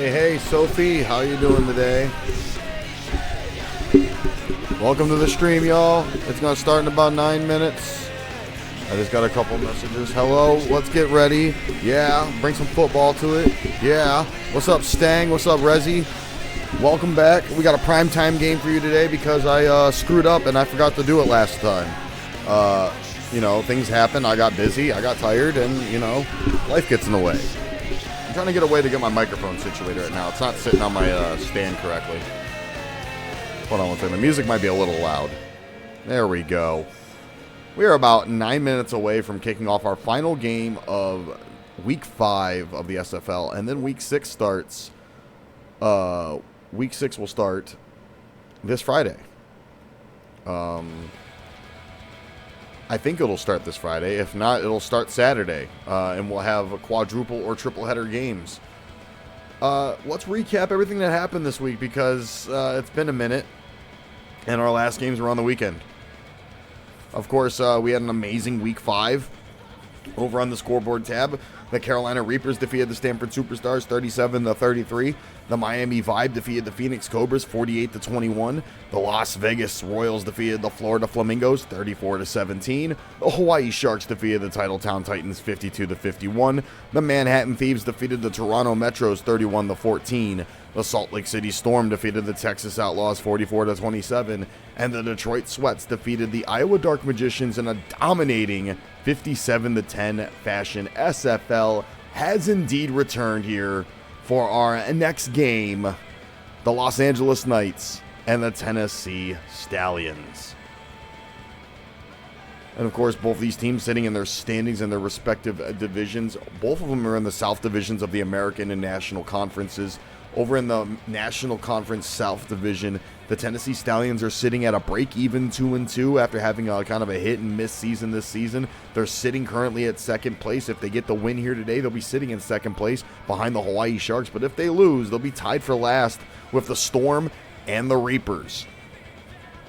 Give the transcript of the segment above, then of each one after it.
Hey, Sophie, how you doing today? Welcome to the stream, y'all. It's going to start in about 9 minutes. I just got a couple messages. Hello, let's get ready. Yeah, bring some football to it. Yeah. What's up, Stang? What's up, Rezzy? Welcome back. We got a primetime game for you today because I screwed up and I forgot to do it last time. Things happen. I got busy. I got tired, and, life gets in the way. I'm trying to get a way to get my microphone situated right now. It's not sitting on my stand correctly. Hold on one second. The music might be a little loud. There we go. We are about 9 minutes away from kicking off our final game of Week 5 of the SFL, and then Week 6 starts. Week 6 will start this Friday. I think it'll start this Friday. If not, it'll start Saturday. And we'll have a quadruple or triple header games. Let's recap everything that happened this week because it's been a minute. And our last games were on the weekend. Of course, we had an amazing Week 5 over on the scoreboard tab. The Carolina Reapers defeated the Stanford Superstars 37-33. The Miami Vibe defeated the Phoenix Cobras 48-21. The Las Vegas Royals defeated the Florida Flamingos 34-17. The Hawaii Sharks defeated the Titletown Titans 52-51. The Manhattan Thieves defeated the Toronto Metros 31-14. The Salt Lake City Storm defeated the Texas Outlaws 44-27. And the Detroit Sweats defeated the Iowa Dark Magicians in a dominating 57-10 fashion. SFL has indeed returned here for our next game, the Los Angeles Knights and the Tennessee Stallions. And of course, both these teams sitting in their standings in their respective divisions. Both of them are in the South divisions of the American and National Conferences. Over in the National Conference South Division, the Tennessee Stallions are sitting at a break-even 2-2 after having a kind of a hit-and-miss season this season. They're sitting currently at second place. If they get the win here today, they'll be sitting in second place behind the Hawaii Sharks. But if they lose, they'll be tied for last with the Storm and the Reapers.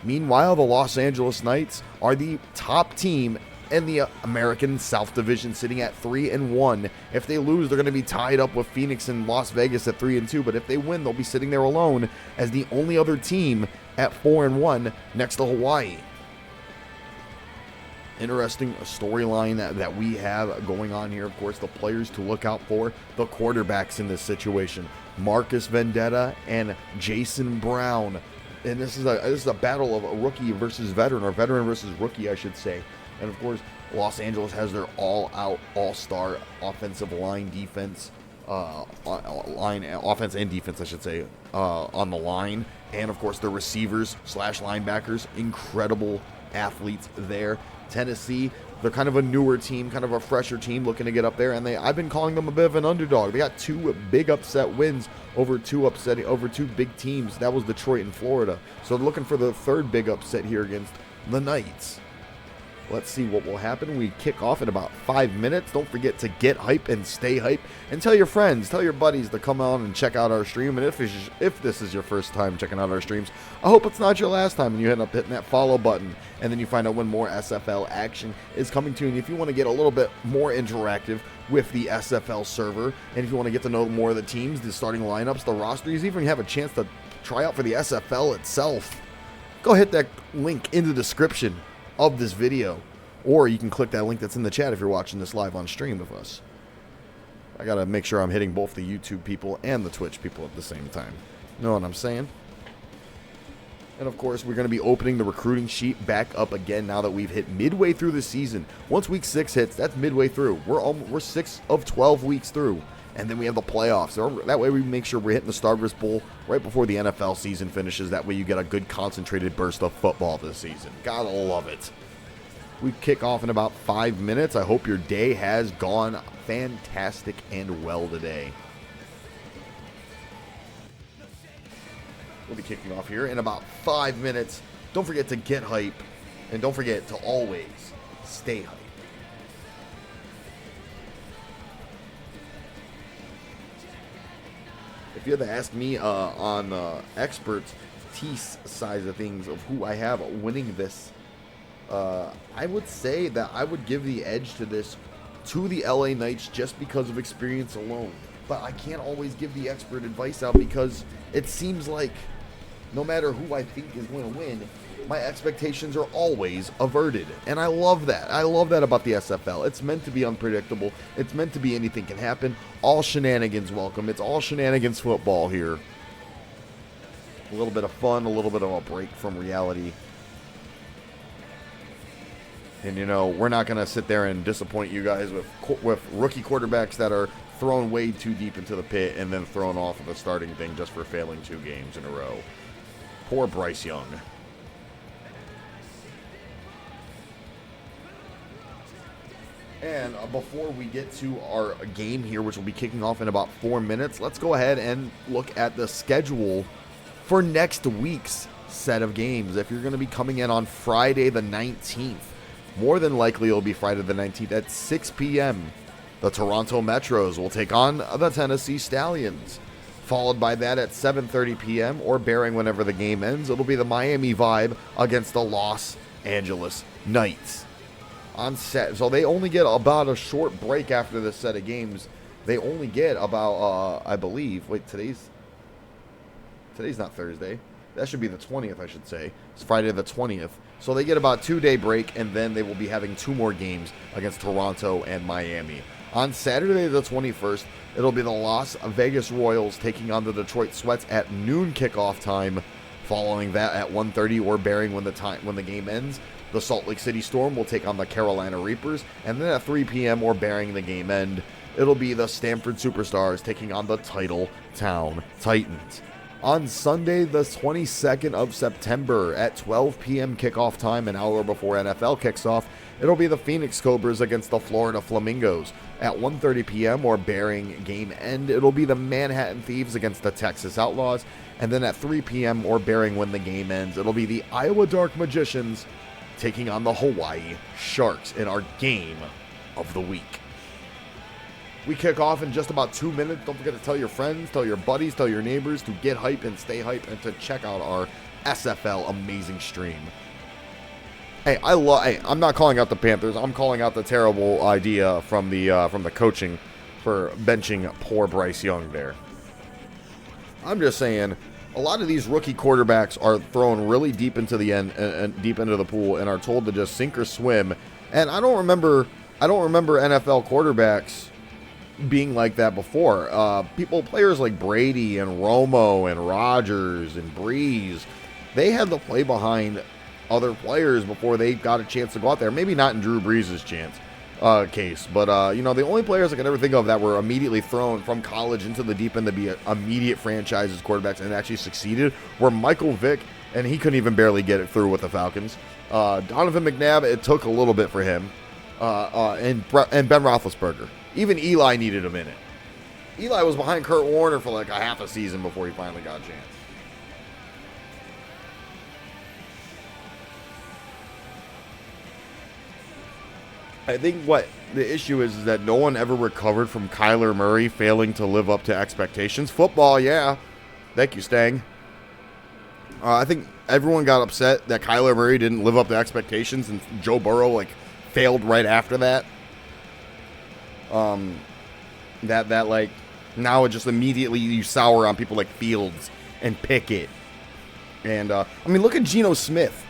Meanwhile, the Los Angeles Knights are the top team in the American South Division, sitting at 3-1. If they lose, they're going to be tied up with Phoenix and Las Vegas at 3-2. But if they win, they'll be sitting there alone as the only other team at 4-1 next to Hawaii. Interesting storyline that we have going on here. Of course, the players to look out for, the quarterbacks in this situation, Marcus Vendetta and Jason Brown. And this is a battle of a rookie versus veteran, or veteran versus rookie, I should say. And of course, Los Angeles has their all-out, all-star offensive line defense, offense and defense, I should say, on the line. And of course, the receivers / linebackers, incredible athletes there. Tennessee, they're kind of a newer team, kind of a fresher team looking to get up there. And I've been calling them a bit of an underdog. They got two big upset wins over two big teams. That was Detroit and Florida. So they're looking for the third big upset here against the Knights. Let's see what will happen. We kick off in about 5 minutes. Don't forget to get hype and stay hype. And tell your friends, tell your buddies to come on and check out our stream. And if this is your first time checking out our streams, I hope it's not your last time and you end up hitting that follow button. And then you find out when more SFL action is coming to you. And if you want to get a little bit more interactive with the SFL server, and if you want to get to know more of the teams, the starting lineups, the rosters, even have a chance to try out for the SFL itself, go hit that link in the description of this video, or you can click that link that's in the chat if you're watching this live on stream with us. I gotta make sure I'm hitting both the YouTube people and the Twitch people at the same time. You know what I'm saying? And of course, we're going to be opening the recruiting sheet back up again now that we've hit midway through the season. Once week 6 hits, that's midway through. We're 6 of 12 weeks through. And then we have the playoffs. So that way we make sure we're hitting the Starburst Bowl right before the NFL season finishes. That way you get a good concentrated burst of football this season. Gotta love it. We kick off in about 5 minutes. I hope your day has gone fantastic and well today. We'll be kicking off here in about 5 minutes. Don't forget to get hype. And don't forget to always stay hype. If you had to ask me on expertise side of things of who I have winning this, I would say that I would give the edge to this to the LA Knights just because of experience alone. but I can't always give the expert advice out because it seems like no matter who I think is going to win, my expectations are always averted. And I love that. I love that about the SFL. It's meant to be unpredictable. It's meant to be anything can happen. All shenanigans welcome. It's all shenanigans football here. A little bit of fun, a little bit of a break from reality. And, you know, we're not going to sit there and disappoint you guys with rookie quarterbacks that are thrown way too deep into the pit and then thrown off of the starting thing just for failing 2 games in a row. Poor Bryce Young. And before we get to our game here, which will be kicking off in about 4 minutes, let's go ahead and look at the schedule for next week's set of games. If you're going to be coming in on Friday the 19th, more than likely it'll be Friday the 19th at 6 p.m. The Toronto Metros will take on the Tennessee Stallions. Followed by that at 7:30 p.m. or bearing whenever the game ends, it'll be the Miami Vibe against the Los Angeles Knights. On set, so they only get about a short break after this set of games. They only get about, I believe, wait, today's not Thursday. That should be the 20th, I should say. It's Friday the 20th. So they get about 2-day break, and then they will be having 2 more games against Toronto and Miami. On Saturday the 21st, it'll be the Las Vegas Royals taking on the Detroit Sweats at noon kickoff time. Following that at 1:30 or bearing when the game ends, the Salt Lake City Storm will take on the Carolina Reapers. And then at 3 p.m. or bearing the game end, it'll be the Stanford Superstars taking on the Titletown Titans. On Sunday, the 22nd of September at 12 p.m. kickoff time, an hour before NFL kicks off, it'll be the Phoenix Cobras against the Florida Flamingos. At 1:30 p.m. or bearing game end, it'll be the Manhattan Thieves against the Texas Outlaws. And then at 3 p.m. or bearing when the game ends, it'll be the Iowa Dark Magicians taking on the Hawaii Sharks in our game of the week. We kick off in just about 2 minutes. Don't forget to tell your friends, tell your buddies, tell your neighbors to get hype and stay hype and to check out our SFL amazing stream. Hey, I'm not calling out the Panthers. I'm calling out the terrible idea from the coaching for benching poor Bryce Young there. I'm just saying, a lot of these rookie quarterbacks are thrown really deep into the end and deep into the pool and are told to just sink or swim. And I don't remember NFL quarterbacks being like that before. Players like Brady and Romo and Rodgers and Breeze, they had to play behind other players before they got a chance to go out there. Maybe not in Drew Brees' case, but the only players I could ever think of that were immediately thrown from college into the deep end to be immediate franchises quarterbacks and actually succeeded were Michael Vick, and he couldn't even barely get it through with the Falcons. Donovan McNabb, it took a little bit for him, and Ben Roethlisberger. Even Eli needed a minute. Eli was behind Kurt Warner for like a half a season before he finally got a chance. I think what the issue is that no one ever recovered from Kyler Murray failing to live up to expectations. Football, yeah. Thank you, Stang. I think everyone got upset that Kyler Murray didn't live up to expectations and Joe Burrow failed right after that. Now it just immediately you sour on people like Fields and Pickett. And look at Geno Smith.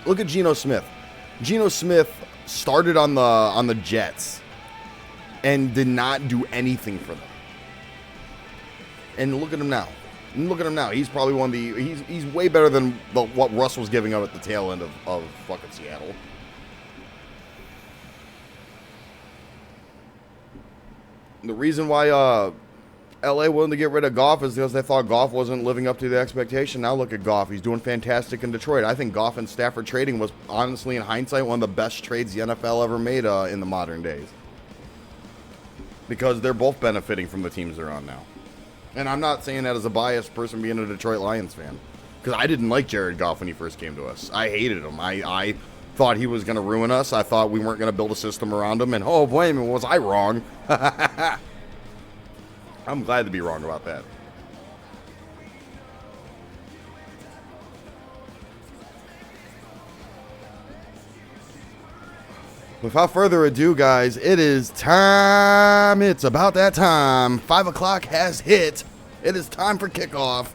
Geno Smith started on the Jets and did not do anything for them. And look at him now. He's probably one of the he's way better than what Russ was giving up at the tail end of fucking Seattle. The reason why LA wanted to get rid of Goff is because they thought Goff wasn't living up to the expectation. Now look at Goff. He's doing fantastic in Detroit. I think Goff and Stafford trading was honestly, in hindsight, one of the best trades the NFL ever made in the modern days. Because they're both benefiting from the teams they're on now. And I'm not saying that as a biased person being a Detroit Lions fan. Because I didn't like Jared Goff when he first came to us. I hated him. I thought he was going to ruin us. I thought we weren't going to build a system around him. And oh, boy, was I wrong. I'm glad to be wrong about that. Without further ado, guys, it is time. It's about that time. 5 o'clock has hit. It is time for kickoff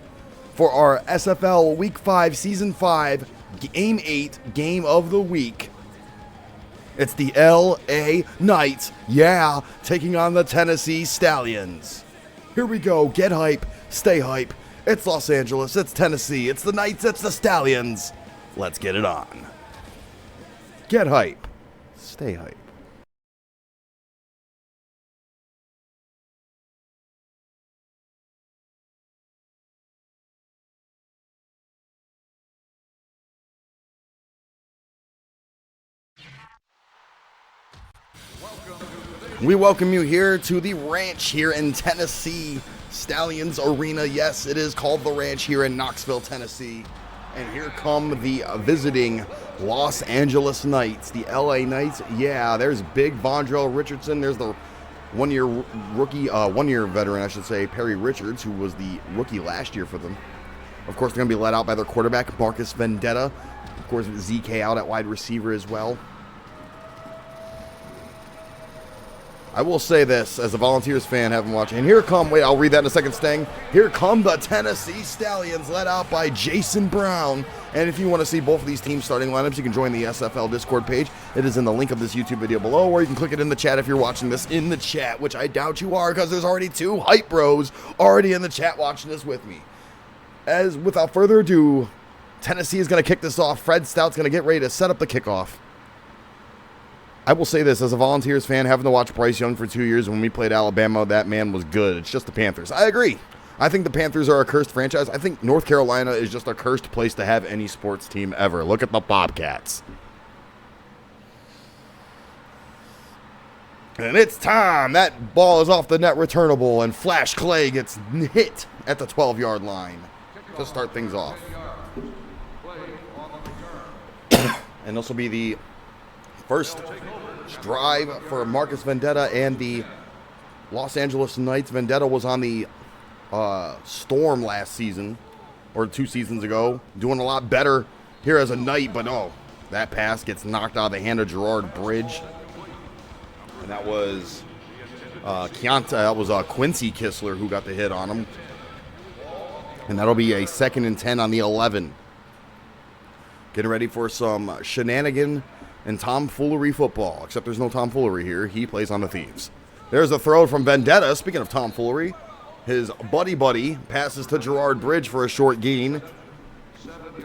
for our SFL Week 5, Season 5, Game 8, Game of the Week. It's the LA Knights, yeah, taking on the Tennessee Stallions. Here we go. Get hype. Stay hype. It's Los Angeles. It's Tennessee. It's the Knights. It's the Stallions. Let's get it on. Get hype. Stay hype. We welcome you here to the ranch here in Tennessee, Stallions Arena. Yes, it is called the ranch here in Knoxville, Tennessee. And here come the visiting Los Angeles Knights, the LA Knights. Yeah, there's big Vondrell Richardson. There's the one-year rookie, one-year veteran, I should say, Perry Richards, who was the rookie last year for them. Of course, they're going to be led out by their quarterback, Marcus Vendetta. Of course, ZK out at wide receiver as well. I will say this, as a Volunteers fan, haven't watched. And here come, wait, I'll read that in a second, Stang. Here come the Tennessee Stallions, led out by Jason Brown. And if you want to see both of these teams' starting lineups, you can join the SFL Discord page. It is in the link of this YouTube video below, or you can click it in the chat if you're watching this in the chat, which I doubt you are, because there's already 2 hype bros already in the chat watching this with me. As without further ado, Tennessee is going to kick this off. Fred Stout's going to get ready to set up the kickoff. I will say this, as a Volunteers fan, having to watch Bryce Young for 2 years, when we played Alabama, that man was good. It's just the Panthers. I agree. I think the Panthers are a cursed franchise. I think North Carolina is just a cursed place to have any sports team ever. Look at the Bobcats. And it's time. That ball is off the net returnable, and Flash Clay gets hit at the 12-yard line to start things off. And this will be the first drive for Marcus Vendetta and the Los Angeles Knights. Vendetta was on the Storm last season, or 2 seasons ago, doing a lot better here as a Knight, but oh, that pass gets knocked out of the hand of Gerard Bridge. And that was Quincy Kistler who got the hit on him. And that'll be a 2nd and 10 on the 11. Getting ready for some shenanigan and tomfoolery football, except there's no tomfoolery here. He plays on the Thieves. There's a throw from Vendetta. Speaking of tomfoolery, his buddy passes to Gerard Bridge for a short gain,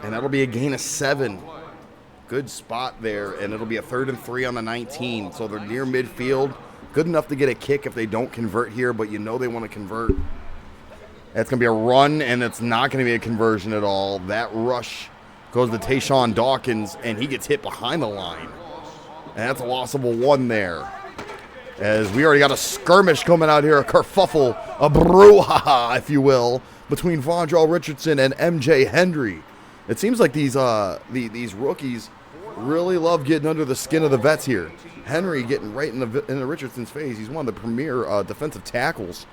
and that'll be a gain of 7. Good spot there, and it'll be a 3rd and 3 on the 19. So they're near midfield. Good enough to get a kick if they don't convert here, but you know they want to convert. That's going to be a run, and it's not going to be a conversion at all. That rush goes to Tayshawn Dawkins, and he gets hit behind the line. And that's a loss of a 1 there. As we already got a skirmish coming out here, a kerfuffle, a brouhaha, if you will, between Vondrell Richardson and MJ Henry. It seems like these rookies really love getting under the skin of the vets here. Henry getting right in the Richardson's face. He's one of the premier defensive tackles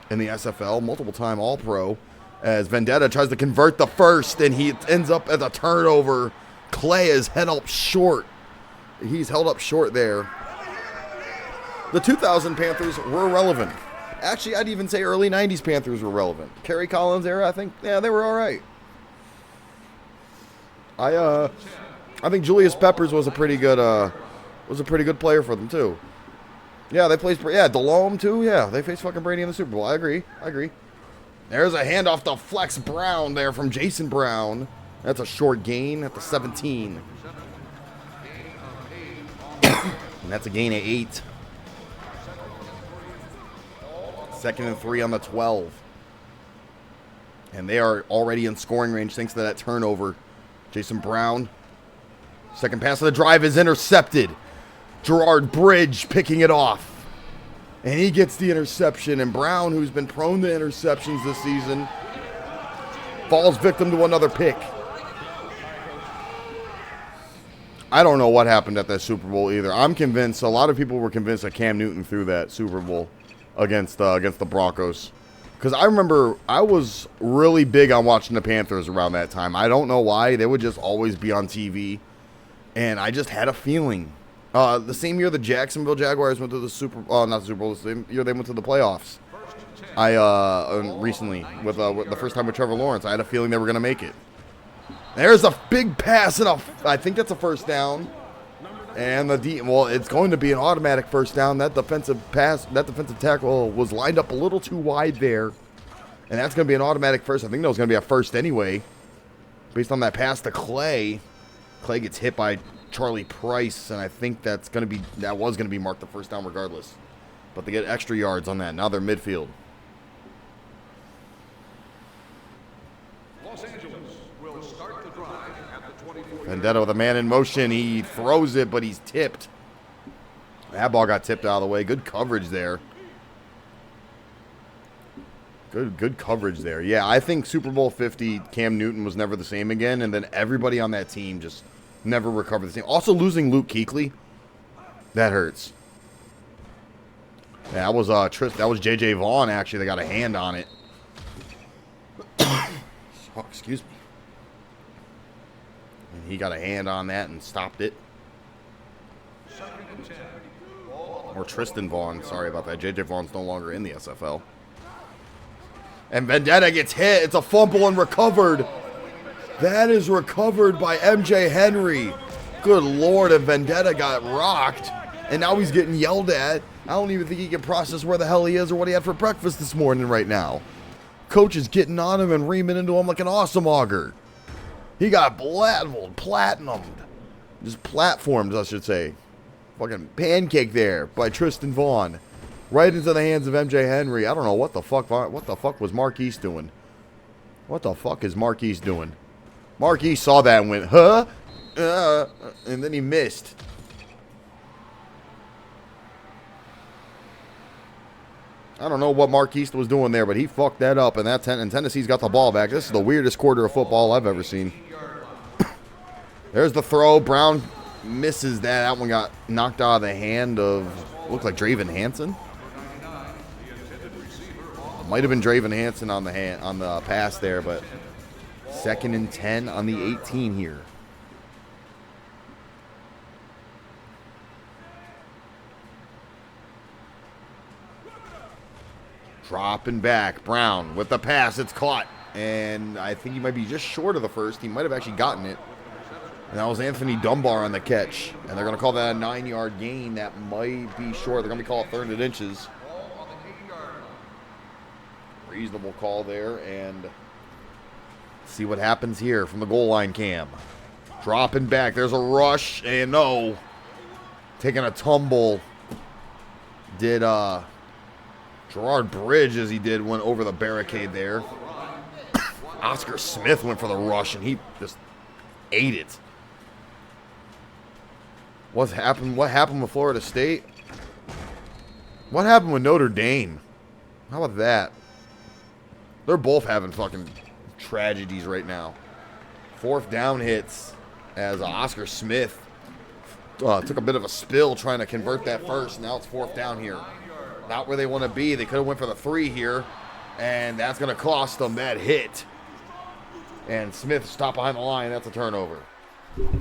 in the SFL, multiple-time All-Pro. As Vendetta tries to convert the first, and he ends up as a turnover. Clay is held up short. He's held up short there. The 2000 Panthers were relevant. Actually, I'd even say early 90s Panthers were relevant. Kerry Collins era, I think, yeah, they were all right. I think Julius Peppers was a pretty good player for them too. Yeah, they played. Yeah, Delhomme too. Yeah, they faced fucking Brady in the Super Bowl. I agree. There's a handoff to Flex Brown there from Jason Brown. That's a short gain at the 17. And that's a gain of 8. 2nd and 3 on the 12. And they are already in scoring range thanks to that turnover. Jason Brown. Second pass of the drive is intercepted. Gerard Bridge picking it off. And he gets the interception. And Brown, who's been prone to interceptions this season, falls victim to another pick. I don't know what happened at that Super Bowl either. I'm convinced, a lot of people were convinced that Cam Newton threw that Super Bowl against the Broncos. Because I remember I was really big on watching the Panthers around that time. I don't know why. They would just always be on TV. And I just had a feeling The same year the Jacksonville Jaguars went to the not the Super Bowl, the same year they went to the playoffs. Recently, with the first time with Trevor Lawrence, I had a feeling they were going to make it. There's a big pass, and I think that's a first down. And it's going to be an automatic first down. That defensive tackle was lined up a little too wide there. And that's going to be an automatic first. I think that was going to be a first anyway, based on that pass to Clay. Clay gets hit by Charlie Price, and I think that was going to be marked the first down regardless. But they get extra yards on that. Now they're midfield. Los Angeles will start the drive at the 24. Vendetta with a man in motion. He throws it, but he's tipped. That ball got tipped out of the way. Good coverage there. Good coverage there. Yeah, I think Super Bowl 50, Cam Newton was never the same again, and then everybody on that team just never recovered the same. Also losing Luke Kuechly, that hurts. Yeah, that was J.J. Vaughn, actually. They got a hand on it. Oh, excuse me. And he got a hand on that and stopped it. Or Tristan Vaughn. Sorry about that. J.J. Vaughn's no longer in the SFL. And Vendetta gets hit. It's a fumble and recovered. That is recovered by MJ Henry. Good Lord, and Vendetta got rocked. And now he's getting yelled at. I don't even think he can process where the hell he is or what he had for breakfast this morning right now. Coach is getting on him and reaming into him like an awesome auger. He got platinumed. Just platformed, I should say. Fucking pancake there by Tristan Vaughn. Right into the hands of MJ Henry. I don't know what the fuck was Marquise doing. What the fuck is Marquise doing? Marquise saw that and went, huh? And then he missed. I don't know what Marquise was doing there, but he fucked that up, and Tennessee's got the ball back. This is the weirdest quarter of football I've ever seen. There's the throw. Brown misses that. That one got knocked out of the hand of, looked like Draven Hansen. Might have been Draven Hansen on the pass there, but 2nd and 10 on the 18 here. Dropping back. Brown with the pass. It's caught. And I think he might be just short of the first. He might have actually gotten it. And that was Anthony Dunbar on the catch. And they're going to call that a 9-yard gain. That might be short. They're going to be called 3rd and inches. Reasonable call there. And see what happens here from the goal line cam. Dropping back. There's a rush. And no. Taking a tumble. Did Gerard Bridge, as he did, went over the barricade there. Oscar Smith went for the rush, and he just ate it. What happened with Florida State? What happened with Notre Dame? How about that? They're both having fucking tragedies right now. 4th down hits as Oscar Smith took a bit of a spill trying to convert that first. Now it's 4th down here. Not where they want to be. They could have went for the 3 here, and that's going to cost them that hit. And Smith stopped behind the line. That's a turnover. First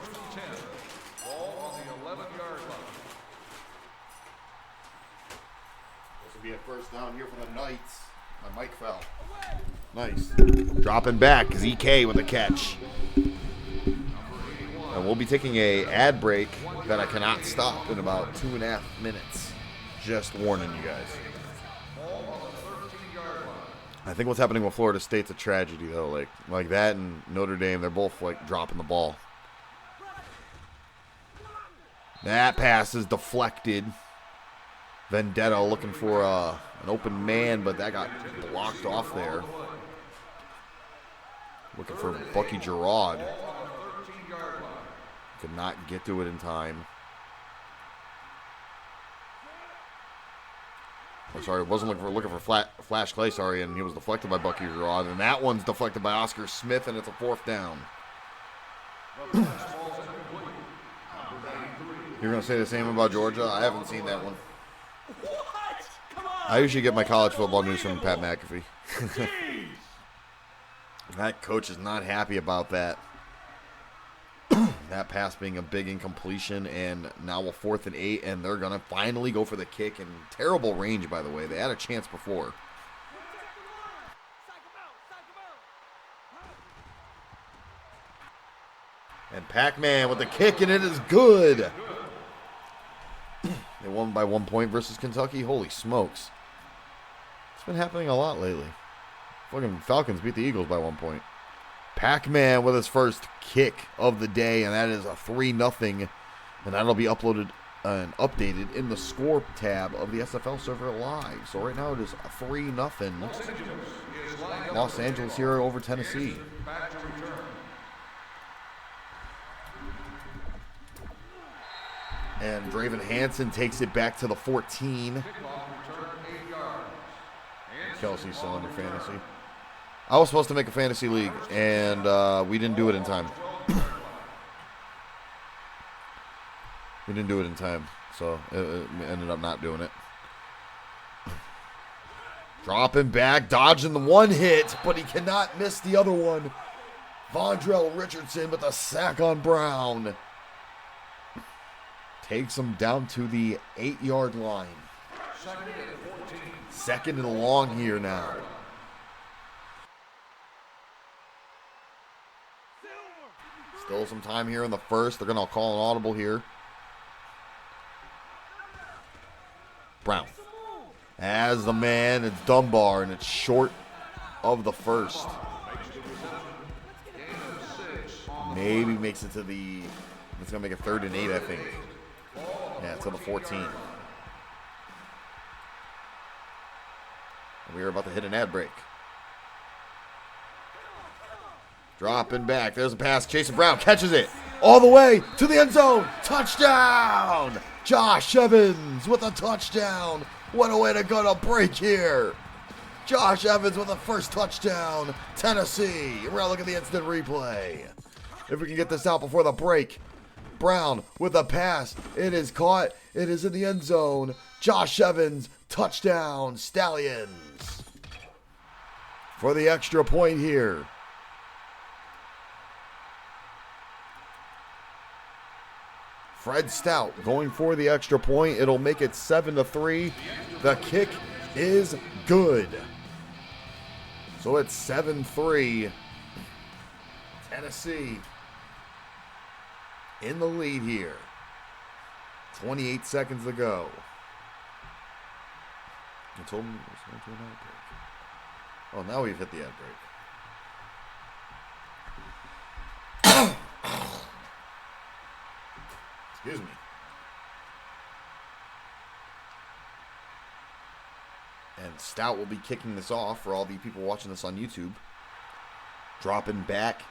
and 10. Ball on the 11-yard line. This will be a first down here for the Knights. My mic fell. Nice. Dropping back. ZK with a catch. And we'll be taking a ad break that I cannot stop in about 2.5 minutes. Just warning you guys. I think what's happening with Florida State's a tragedy, though. Like that and Notre Dame, they're both like dropping the ball. That pass is deflected. Vendetta looking for an open man, but that got blocked off there. Looking for Bucky Gerard. Could not get to it in time. Oh, sorry, wasn't looking for Flash Clay, sorry, and he was deflected by Bucky Gerard, and that one's deflected by Oscar Smith, and it's a 4th down. You're going to say the same about Georgia? I haven't seen that one. What? Come on. I usually get my college football news from Pat McAfee. That coach is not happy about that. That pass being a big incompletion, and now a 4th and 8, and they're going to finally go for the kick. And terrible range, by the way. They had a chance before. And Pac-Man with the kick, and it is good. They won by 1 point versus Kentucky. Holy smokes. It's been happening a lot lately. Fucking Falcons beat the Eagles by 1 point. Pac-Man with his first kick of the day, and that is a 3-0. And that'll be uploaded and updated in the score tab of the SFL server live. So right now it is 3-0. Los Angeles here over Tennessee. And Draven Hansen takes it back to the 14. Kelsey's still under fantasy. I was supposed to make a fantasy league, and we didn't do it in time. We didn't do it in time, so it ended up not doing it. Dropping back, dodging the one hit, but he cannot miss the other one. Vondrell Richardson with a sack on Brown. Takes him down to the 8-yard line. 2nd and long here now. Still some time here in the first. They're going to call an audible here. Brown. As the man, it's Dunbar, and it's short of the first. Maybe makes it to the... It's going to make it 3rd and 8, I think. Yeah, to the 14. We are about to hit an ad break. Dropping back. There's a pass. Jason Brown catches it all the way to the end zone. Touchdown! Josh Evans with a touchdown. What a way to go to break here. Josh Evans with the first touchdown. Tennessee. We're going to look at the instant replay. If we can get this out before the break. Brown with a pass. It is caught. It is in the end zone. Josh Evans, touchdown, Stallions. For the extra point here. Fred Stout going for the extra point. It'll make it 7-3. The kick is good. So it's 7-3. Tennessee in the lead here. 28 seconds to go. You told me it was going to an ad break. Oh, now we've hit the ad break. Excuse me. And Stout will be kicking this off for all the people watching this on YouTube. Dropping back.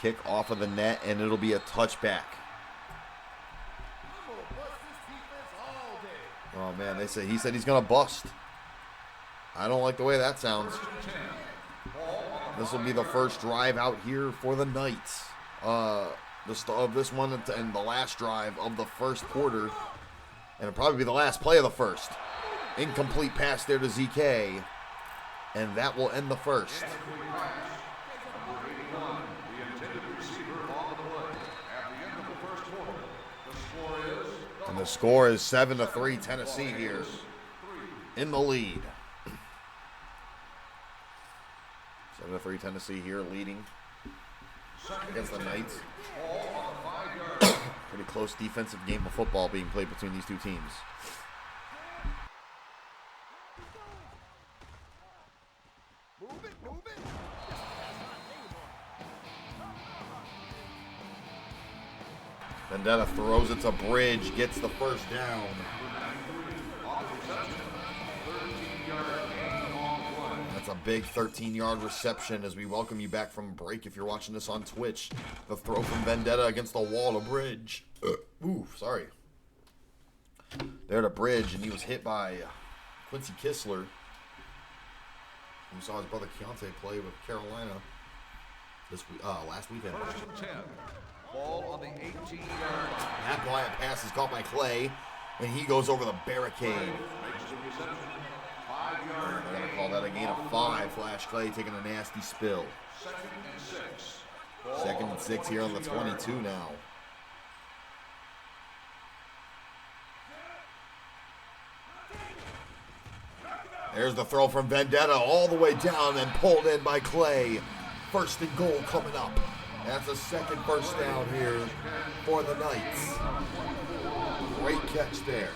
Kick off of the net, and it'll be a touchback. Oh, man, he said he's going to bust. I don't like the way that sounds. This will be the first drive out here for the Knights. Of this one and the last drive of the first quarter. And it'll probably be the last play of the first. Incomplete pass there to ZK. And that will end the first. And the score is 7-3 Tennessee here in the lead. 7-3 Tennessee here leading against the Knights. Pretty close defensive game of football being played between these two teams. Vendetta throws it to Bridge, gets the first down. That's a big 13-yard reception as we welcome you back from break if you're watching this on Twitch. The throw from Vendetta against the wall to Bridge. Sorry. There to Bridge, and he was hit by Quincy Kistler. We saw his brother Keontae play with Carolina last weekend. Ball on the 18-yard line. That quiet pass is caught by Clay, and he goes over the barricade. They're going to call that a gain of 5. Flash Clay taking a nasty spill. 2nd and 6 here on the 22 now. There's the throw from Vendetta all the way down and pulled in by Clay. 1st and goal coming up. That's a 2nd first down here for the Knights. Great catch there.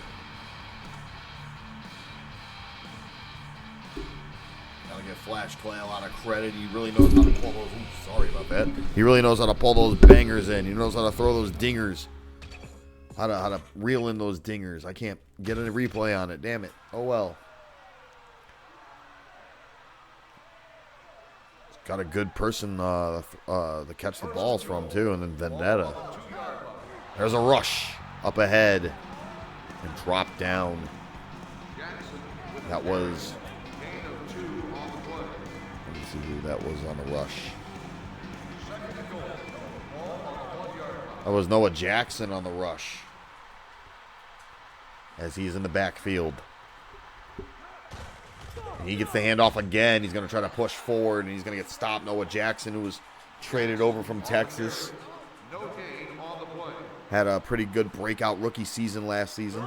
Gotta give Flash Clay a lot of credit. He really knows how to pull those. Oops, sorry about that. He really knows how to pull those bangers in. He knows how to throw those dingers. How to reel in those dingers. I can't get a replay on it. Damn it. Oh well. Got a good person to catch the balls from, too, and then Vendetta. There's a rush up ahead and drop down. That was... Let me see who that was on the rush. That was Noah Jackson on the rush, as he's in the backfield. And he gets the handoff again. He's going to try to push forward, and he's going to get stopped. Noah Jackson, who was traded over from Texas. Had a pretty good breakout rookie season last season.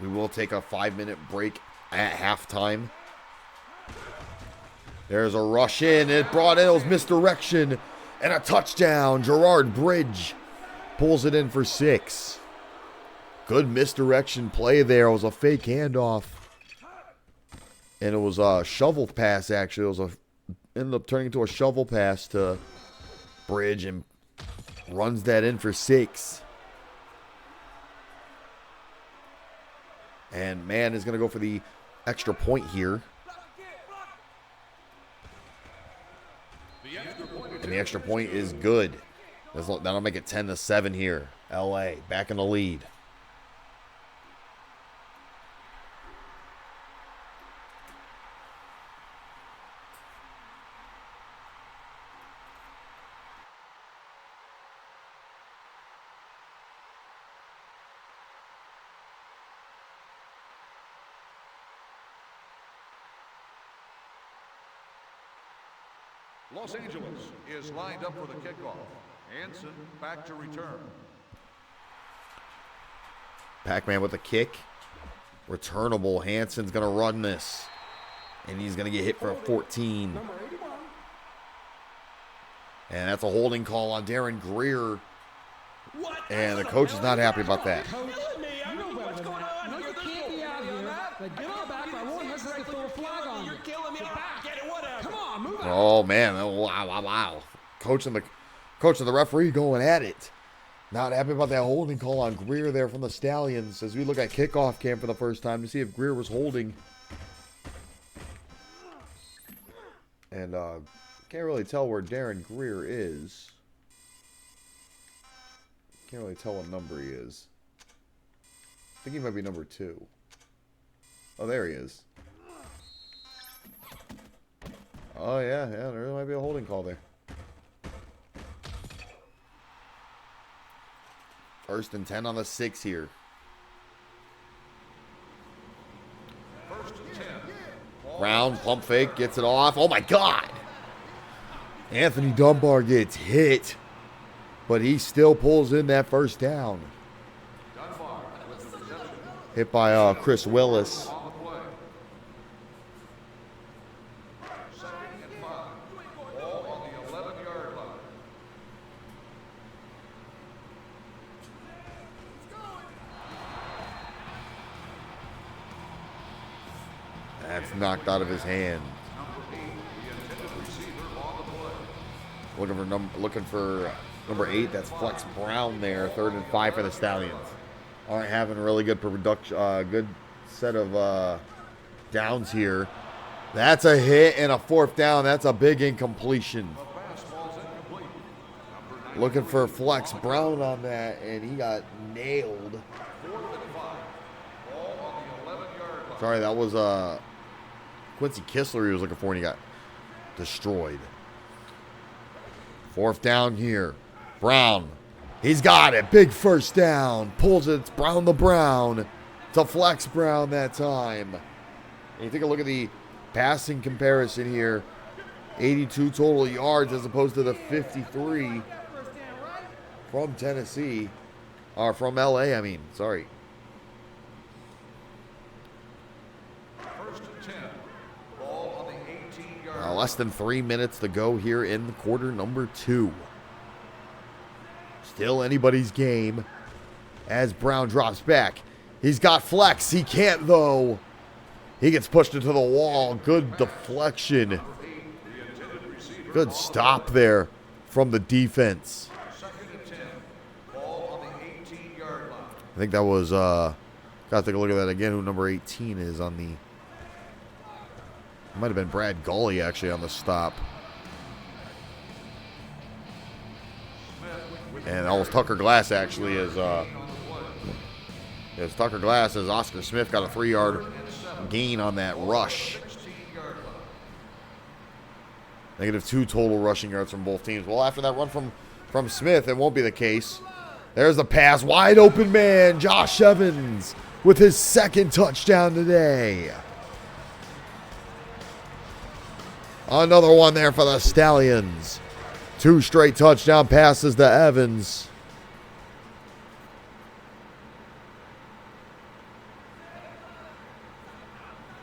We will take a 5-minute break at halftime. There's a rush in. It brought in. It was misdirection. And a touchdown. Gerard Bridge pulls it in for 6. Good misdirection play there. It was a fake handoff. And it was a shovel pass, actually. It was ended up turning into a shovel pass to Bridge and runs that in for 6. And man is going to go for the extra point here. And the extra point is good. That'll make it 10-7 here. LA back in the lead. Los Angeles is lined up for the kickoff. Hanson back to return. Pac-Man with a kick. Returnable. Hanson's going to run this. And he's going to get hit for a 14. And that's a holding call on Darren Greer. And the coach is not happy about that. Oh man! Wow! Coach and the referee going at it. Not happy about that holding call on Greer there from the Stallions as we look at kickoff cam for the first time to see if Greer was holding. And can't really tell where Darren Greer is. Can't really tell what number he is. I think he might be number 2. Oh, there he is. Oh, yeah, there might be a holding call there. 1st and 10 on the 6 here. 1st and 10. Brown, pump fake, gets it off. Oh, my God. Anthony Dunbar gets hit, but he still pulls in that 1st down. Hit by Chris Willis. That's knocked out of his hand. Looking for number 8. That's Flex Brown there. 3rd and 5 for the Stallions. Aren't having a really good production. Good set of downs here. That's a hit and a 4th down. That's a big incompletion. Looking for Flex Brown on that, and he got nailed. Sorry, that was Quincy Kistler he was looking for, and he got destroyed. 4th down here. Brown. He's got it. Big 1st down. Pulls it. It's Brown the Brown. to Flex Brown that time. And you take a look at the passing comparison here. 82 total yards as opposed to the 53 from Tennessee. Or from LA, I mean. Sorry. First and 10. Ball on the 18-yard Less than 3 minutes to go here in quarter number 2. Still anybody's game as Brown drops back. He's got flex. He can't, though. He gets pushed into the wall. Good deflection. Good stop there from the defense. Second and 10. Ball on the 18-yard line. I think that was, gotta take a look at that again, who number 18 is on the, it might have been Brad Gully, actually, on the stop. And that was Tucker Glass, actually, as Tucker Glass, as Oscar Smith got a 3-yard gain on that rush. -2 total rushing yards from both teams. Well, after that run from Smith, it won't be the case. There's the pass. Wide open man, Josh Evans, with his second touchdown today. Another one there for the Stallions. 2 straight touchdown passes to Evans.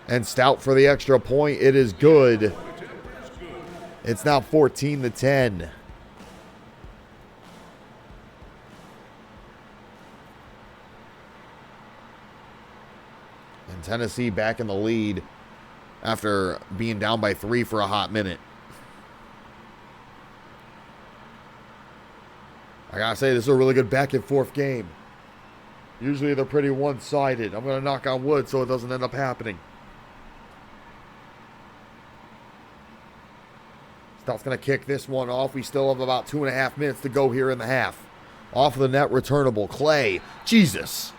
And Stout for the extra point. It is good. It's now 14-10. And Tennessee back in the lead after being down by 3 for a hot minute. I gotta say, this is a really good back and forth game. Usually they're pretty one-sided. I'm gonna knock on wood so it doesn't end up happening. Stout's going to kick this one off. We still have about 2.5 minutes to go here in the half. Off of the net, returnable. Clay. Jesus.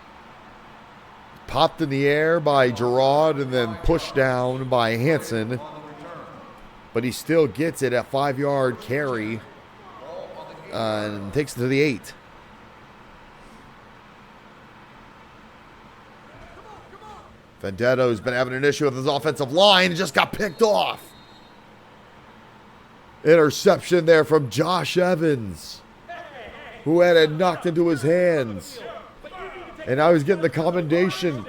Popped in the air by Gerard and then pushed down by Hansen. But he still gets it at 5-yard carry and takes it to the 8. Vendetto's been having an issue with his offensive line and just got picked off. Interception there from Josh Evans, who had it knocked into his hands. And now he's getting the commendation.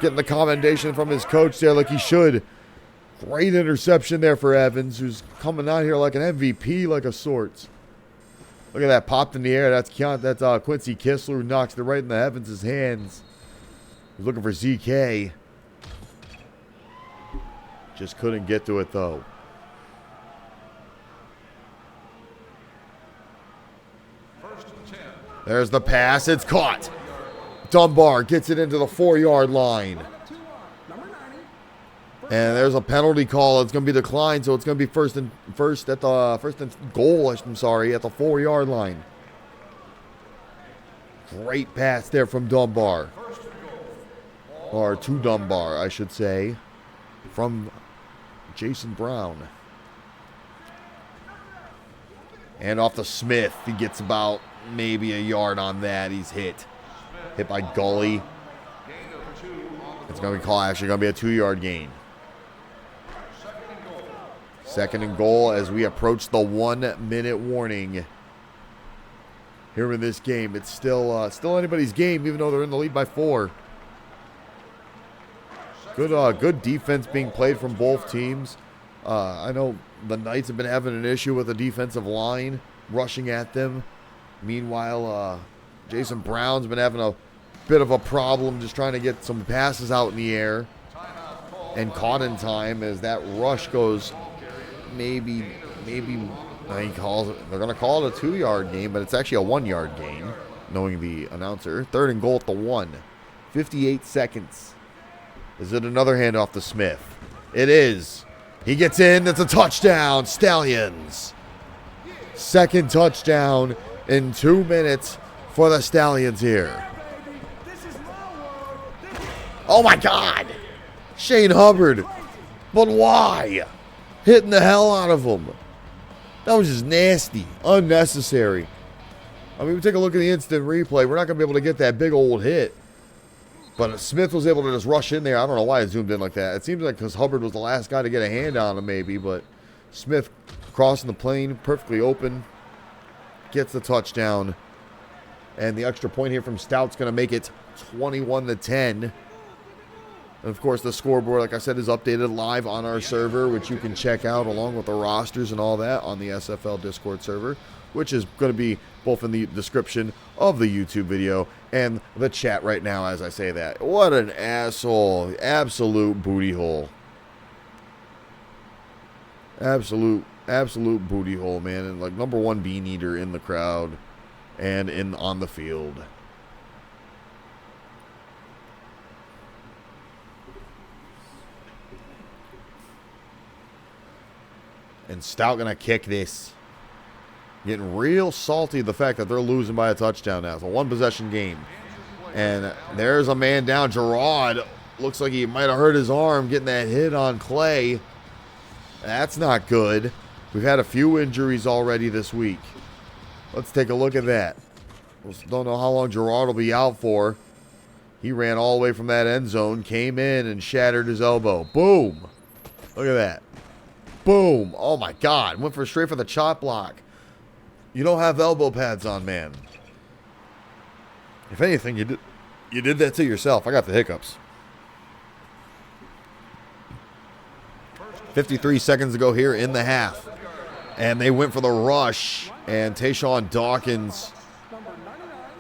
Getting the commendation from his coach there like he should. Great interception there for Evans, who's coming out here like an MVP like of sorts. Look at that, popped in the air. That's Quincy Kistler, who knocks it right in the Evans' hands. He's looking for ZK. Just couldn't get to it, though. There's the pass. It's caught. Dunbar gets it into the 4-yard line. And there's a penalty call. It's going to be declined, so it's going to be first and goal, I'm sorry, at the 4-yard line. Great pass there from Dunbar. Or to Dunbar, I should say. From Jason Brown. And off to Smith. He gets about maybe a yard on that. He's hit by Gully. It's going to be actually going to be a 2-yard gain. Second and goal as we approach the 1-minute warning here in this game. It's still anybody's game, even though they're in the lead by 4. Good defense being played from both teams. I know the Knights have been having an issue with the defensive line rushing at them. Meanwhile, Jason Brown's been having a bit of a problem just trying to get some passes out in the air and caught in time as that rush goes maybe they're going to call it a 2-yard gain, but it's actually a 1-yard gain, knowing the announcer. Third and goal at the 1. 58 seconds. Is it another handoff to Smith? It is. He gets in. That's a touchdown. Stallions. Second touchdown in 2 minutes for the Stallions here. Oh, my God. Shane Hubbard. But why? Hitting the hell out of him. That was just nasty. Unnecessary. I mean, we take a look at the instant replay. We're not going to be able to get that big old hit. But Smith was able to just rush in there. I don't know why it zoomed in like that. It seems like because Hubbard was the last guy to get a hand on him maybe. But Smith crossing the plane, perfectly open, gets the touchdown. And the extra point here from Stout's going to make it 21-10. And of course, the scoreboard, like I said, is updated live on our server, which you can check out along with the rosters and all that on the SFL Discord server, which is going to be both in the description of the YouTube video and the chat right now as I say that. What an asshole. Absolute booty hole. Absolute booty hole, man. And like number one bean eater in the crowd and on the field. And Stout gonna kick this. Getting real salty the fact that they're losing by a touchdown now. It's a one-possession game. And there's a man down. Gerard looks like he might have hurt his arm getting that hit on Clay. That's not good. We've had a few injuries already this week. Let's take a look at that. Don't know how long Gerard will be out for. He ran all the way from that end zone, came in and shattered his elbow. Boom. Look at that. Boom. Oh, my God. Went straight for the chop block. You don't have elbow pads on, man. If anything, you did that to yourself. I got the hiccups. 53 seconds to go here in the half. And they went for the rush. And Tayshawn Dawkins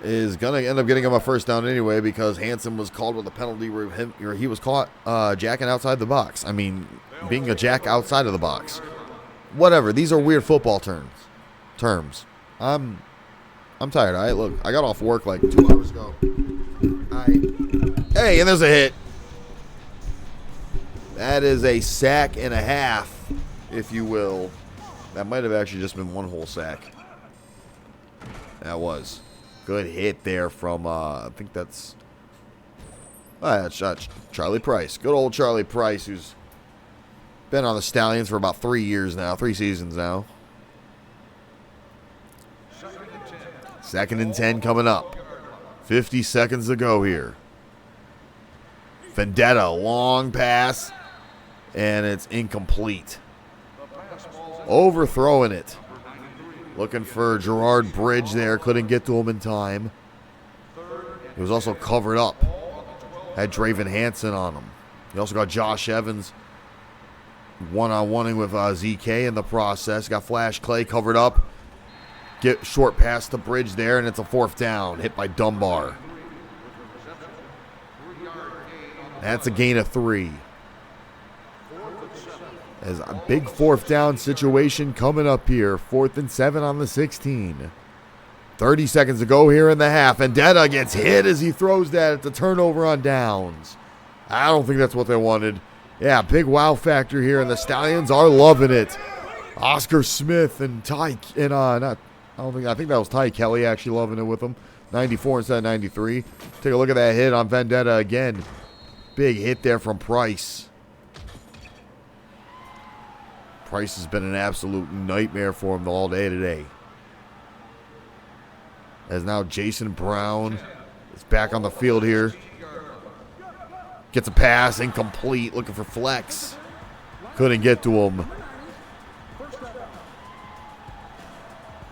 is going to end up getting him a first down anyway because Hansen was called with a penalty where he was caught jacking outside the box. I mean, being a jack outside of the box. Whatever. These are weird football terms. I'm tired. Look, I got off work like 2 hours ago. Hey, and there's a hit. That is a sack and a half, if you will. That might have actually just been one whole sack. That was. Good hit there from, I think that's Charlie Price. Good old Charlie Price, who's been on the Stallions for about 3 years now, 3 seasons now. 2nd and 10 coming up. 50 seconds to go here. Vendetta, long pass, and it's incomplete. Overthrowing it. Looking for Gerard Bridge there. Couldn't get to him in time. He was also covered up. Had Draven Hansen on him. He also got Josh Evans one-on-oneing with ZK in the process. Got Flash Clay covered up. Get short pass to Bridge there, and it's a 4th down. Hit by Dunbar. That's a gain of 3. As a big 4th down situation coming up here. 4th and 7 on the 16. 30 seconds to go here in the half. Vendetta gets hit as he throws that at the turnover on downs. I don't think that's what they wanted. Yeah, big wow factor here, and the Stallions are loving it. Oscar Smith and Ty, and I think that was Ty Kelly actually loving it with him. 94 instead of 93. Take a look at that hit on Vendetta again. Big hit there from Price. Price has been an absolute nightmare for him all day today. As now Jason Brown is back on the field here. Gets a pass, incomplete, looking for flex. Couldn't get to him.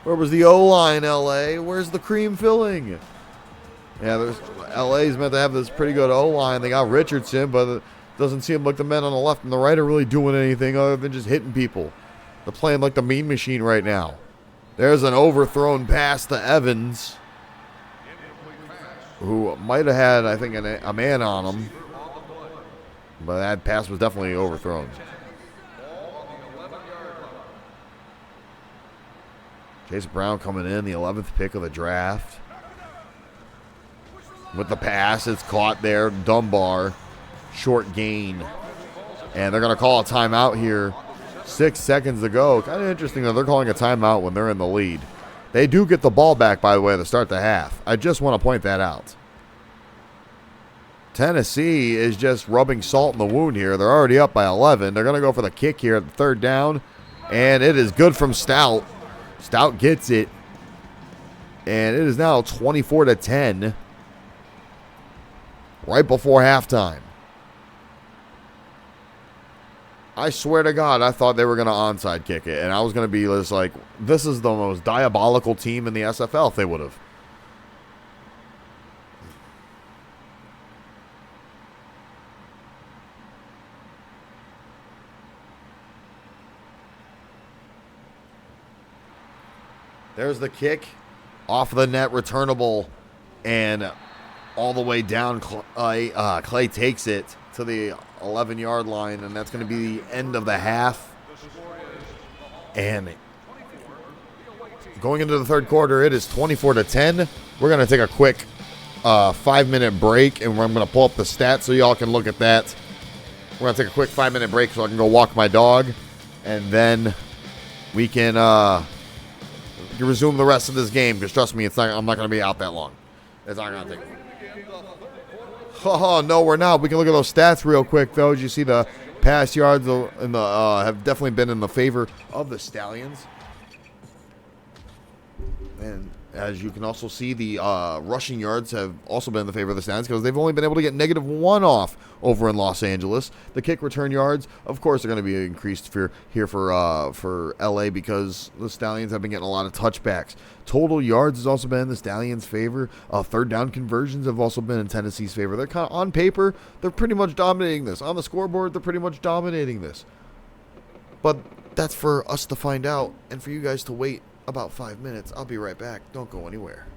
Where was the O-line, LA? Where's the cream filling? Yeah, LA's meant to have this pretty good O-line. They got Richardson, but it doesn't seem like the men on the left and the right are really doing anything other than just hitting people. They're playing like the mean machine right now. There's an overthrown pass to Evans, who might have had, I think, a man on him. But that pass was definitely overthrown. Jason Brown coming in, the 11th pick of the draft. With the pass, it's caught there. Dunbar, short gain. And they're going to call a timeout here. 6 seconds to go. Kind of interesting that they're calling a timeout when they're in the lead. They do get the ball back, by the way, to start the half. I just want to point that out. Tennessee is just rubbing salt in the wound here. They're already up by 11. They're going to go for the kick here at the 3rd down. And it is good from Stout. Stout gets it. And it is now 24-10. right before halftime. I swear to God, I thought they were going to onside kick it, and I was going to be just like, this is the most diabolical team in the SFL if they would have. There's the kick, off the net, returnable, and all the way down. Clay takes it to the 11-yard line, and that's going to be the end of the half. And going into the third quarter, it is 24-10. We're going to take a quick 5-minute break, and I'm going to pull up the stats so y'all can look at that. We're going to take a quick 5-minute break so I can go walk my dog, and then we can resume the rest of this game, because trust me, I'm not going to be out that long. It's not going to take. Oh, no, we're not. We can look at those stats real quick, though. As you see, the pass yards have definitely been in the favor of the Stallions. And as you can also see, the rushing yards have also been in the favor of the Stallions because they've only been able to get -1 off over in Los Angeles. The kick return yards, of course, are going to be increased for LA because the Stallions have been getting a lot of touchbacks. Total yards has also been in the Stallions' favor. Third down conversions have also been in Tennessee's favor. They're kind of, on paper, they're pretty much dominating this. On the scoreboard, they're pretty much dominating this. But that's for us to find out and for you guys to wait about 5 minutes. I'll be right back. Don't go anywhere.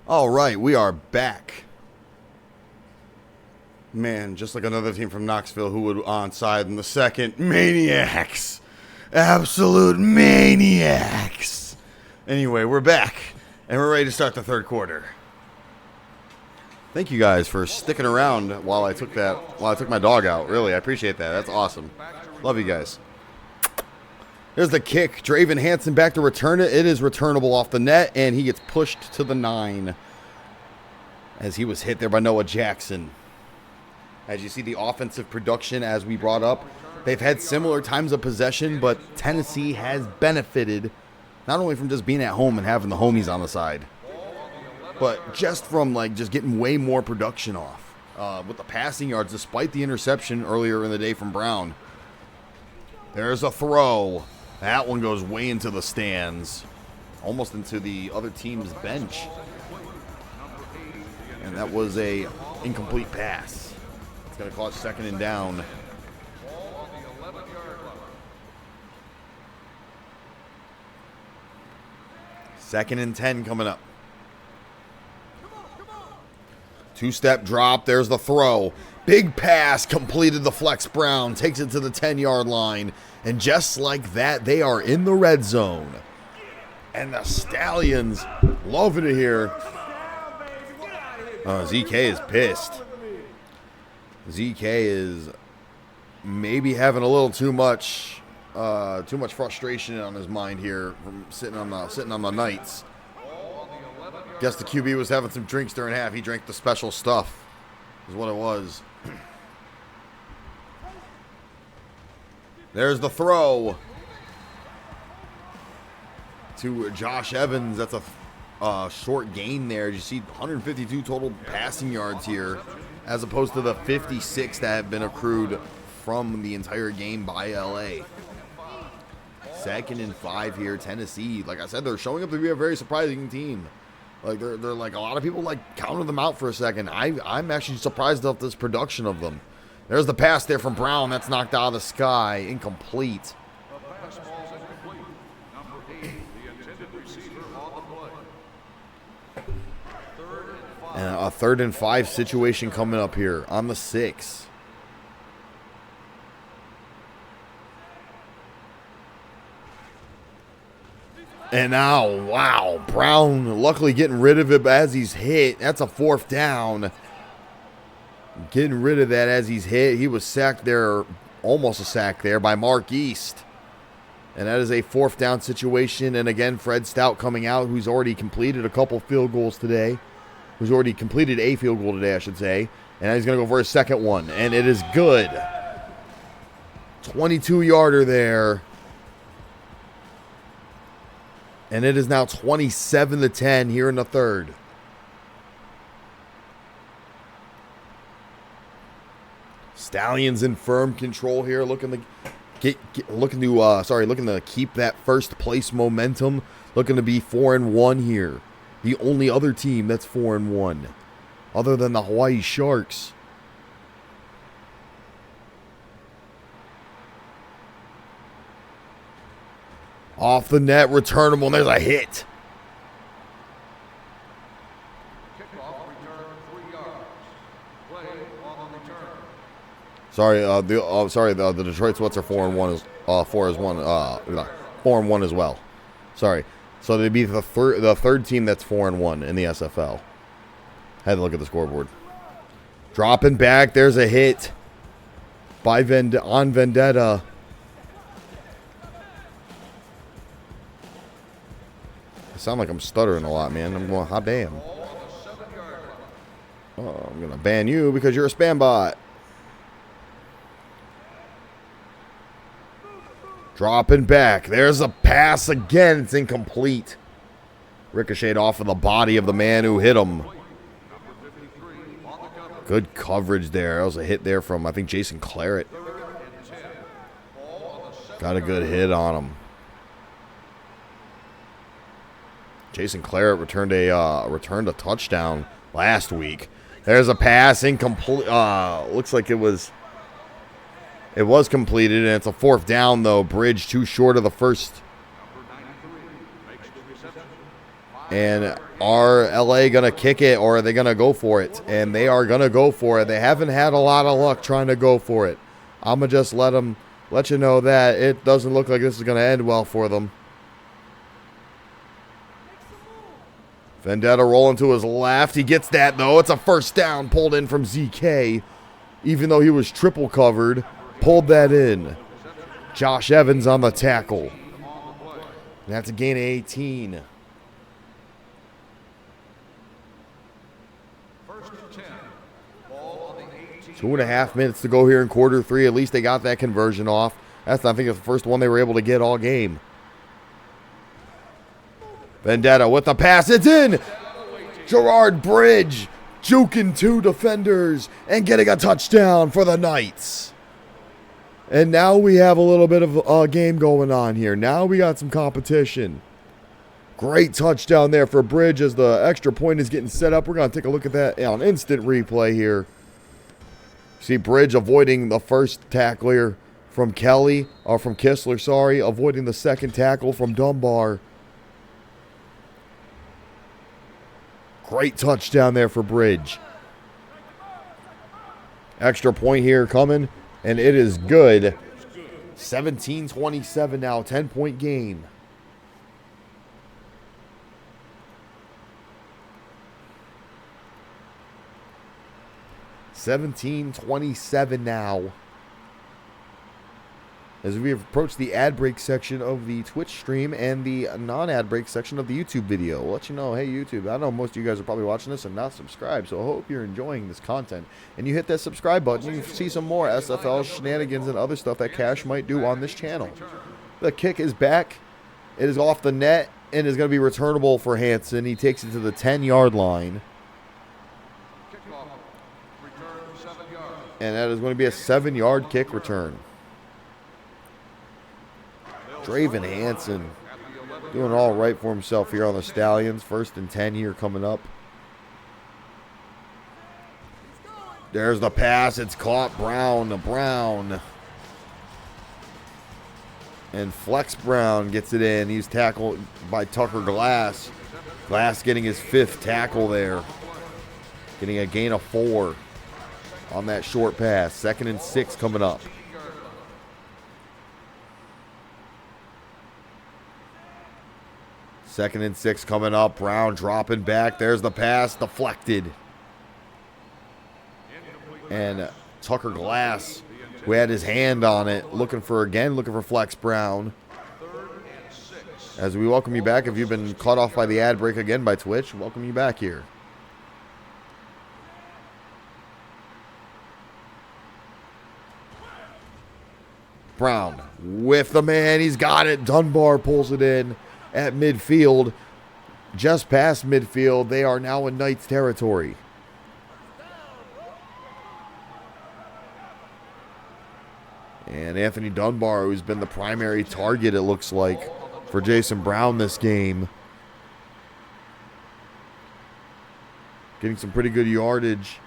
All right, we are back. Man, just like another team from Knoxville who would onside in the second. Maniacs. Absolute maniacs. Anyway, we're back, and we're ready to start the third quarter. Thank you guys for sticking around while I took my dog out. Really, I appreciate that. That's awesome. Love you guys. There's the kick. Draven Hansen back to return it. It is returnable off the net, and he gets pushed to the 9 as he was hit there by Noah Jackson. As you see the offensive production, as we brought up, they've had similar times of possession, but Tennessee has benefited not only from just being at home and having the homies on the side, but just from just getting way more production off with the passing yards, despite the interception earlier in the day from Brown. There's a throw. That one goes way into the stands, almost into the other team's bench. And that was a incomplete pass. It's going to cost second and down. Second and 10 coming up. Two-step drop. There's the throw. Big pass completed the flex. Brown takes it to the 10-yard line. And just like that, they are in the red zone. And the Stallions loving it here. ZK is pissed. ZK is maybe having a little too much frustration on his mind here from sitting on the Knights. Guess the QB was having some drinks during half. He drank the special stuff, is what it was. There's the throw to Josh Evans. That's a short gain there. You see 152 total passing yards here, as opposed to the 56 that have been accrued from the entire game by LA. Second and 5 here, Tennessee. Like I said, they're showing up to be a very surprising team. They're like, a lot of people counted them out for a second. I'm actually surprised at this production of them. There's the pass there from Brown. That's knocked out of the sky. Incomplete. And a 3rd and 5 situation coming up here on the 6. And now, wow, Brown luckily getting rid of it as he's hit. That's a 4th down. Getting rid of that as he's hit. He was sacked there, almost a sack there by Mark East. And that is a 4th down situation. And again, Fred Stout coming out, who's already completed a couple field goals today. Who's already completed a field goal today, I should say. And now he's going to go for his second one. And it is good. 22-yarder there. And it is now 27-10 here in the 3rd. Stallions in firm control here, looking to keep that first place momentum, looking to be 4-1 here. The only other team that's 4-1, other than the Hawaii Sharks. Off the net, returnable, and there's a hit. Sorry, the Detroit Sweats are 4-1 4-1 as well. Sorry, so they'd be the third team that's 4-1 in the SFL. Had to look at the scoreboard. Dropping back, there's a hit by Vendetta. I sound like I'm stuttering a lot, man. I'm going, hot damn. Oh, I'm gonna ban you because you're a spam bot. Dropping back. There's a pass again. It's incomplete. Ricocheted off of the body of the man who hit him. Good coverage there. That was a hit there from, I think, Jason Claret. Got a good hit on him. Jason Claret returned a touchdown last week. There's a pass, incomplete. Looks like it was completed, and it's a 4th down, though. Bridge too short of the first. And are LA going to kick it, or are they going to go for it? And they are going to go for it. They haven't had a lot of luck trying to go for it. I'm going to just let you know that it doesn't look like this is going to end well for them. Vendetta rolling to his left. He gets that, though. It's a first down pulled in from ZK. Even though he was triple covered, pulled that in. Josh Evans on the tackle. And that's a gain of 18. 2.5 minutes to go here in quarter 3. At least they got that conversion off. That's, I think, the first one they were able to get all game. Vendetta with the pass. It's in. Gerard Bridge juking 2 defenders and getting a touchdown for the Knights. And now we have a little bit of a game going on here. Now we got some competition. Great touchdown there for Bridge as the extra point is getting set up. We're going to take a look at that on instant replay here. See Bridge avoiding the first tackle here from Kelly, or from Kistler, sorry, avoiding the second tackle from Dunbar. Great touchdown there for Bridge. Extra point here coming, and it is good. 17-27 now, 10-point game. $17-27 now. As we approach the ad break section of the Twitch stream and the non-ad break section of the YouTube video. We'll let you know, hey YouTube, I know most of you guys are probably watching this and not subscribed, so I hope you're enjoying this content. And you hit that subscribe button, you can see some more SFL shenanigans and other stuff that Cash might do on this channel. The kick is back. It is off the net and is going to be returnable for Hansen. He takes it to the 10-yard line. And that is going to be a 7-yard kick return. Draven Hansen doing all right for himself here on the Stallions. 1st and 10 here coming up. There's the pass. It's caught. Brown. And Flex Brown gets it in. He's tackled by Tucker Glass. Glass getting his 5th tackle there. Getting a gain of 4 on that short pass. 2nd and 6 coming up. Second and 6 coming up. Brown dropping back. There's the pass. Deflected. And Tucker Glass, who had his hand on it, looking for Flex Brown. As we welcome you back. If you've been caught off by the ad break again by Twitch, welcome you back here. Brown with the man. He's got it. Dunbar pulls it in at midfield. Just past midfield. They are now in Knights territory. And Anthony Dunbar, who's been the primary target, it looks like, for Jason Brown this game. Getting some pretty good yardage.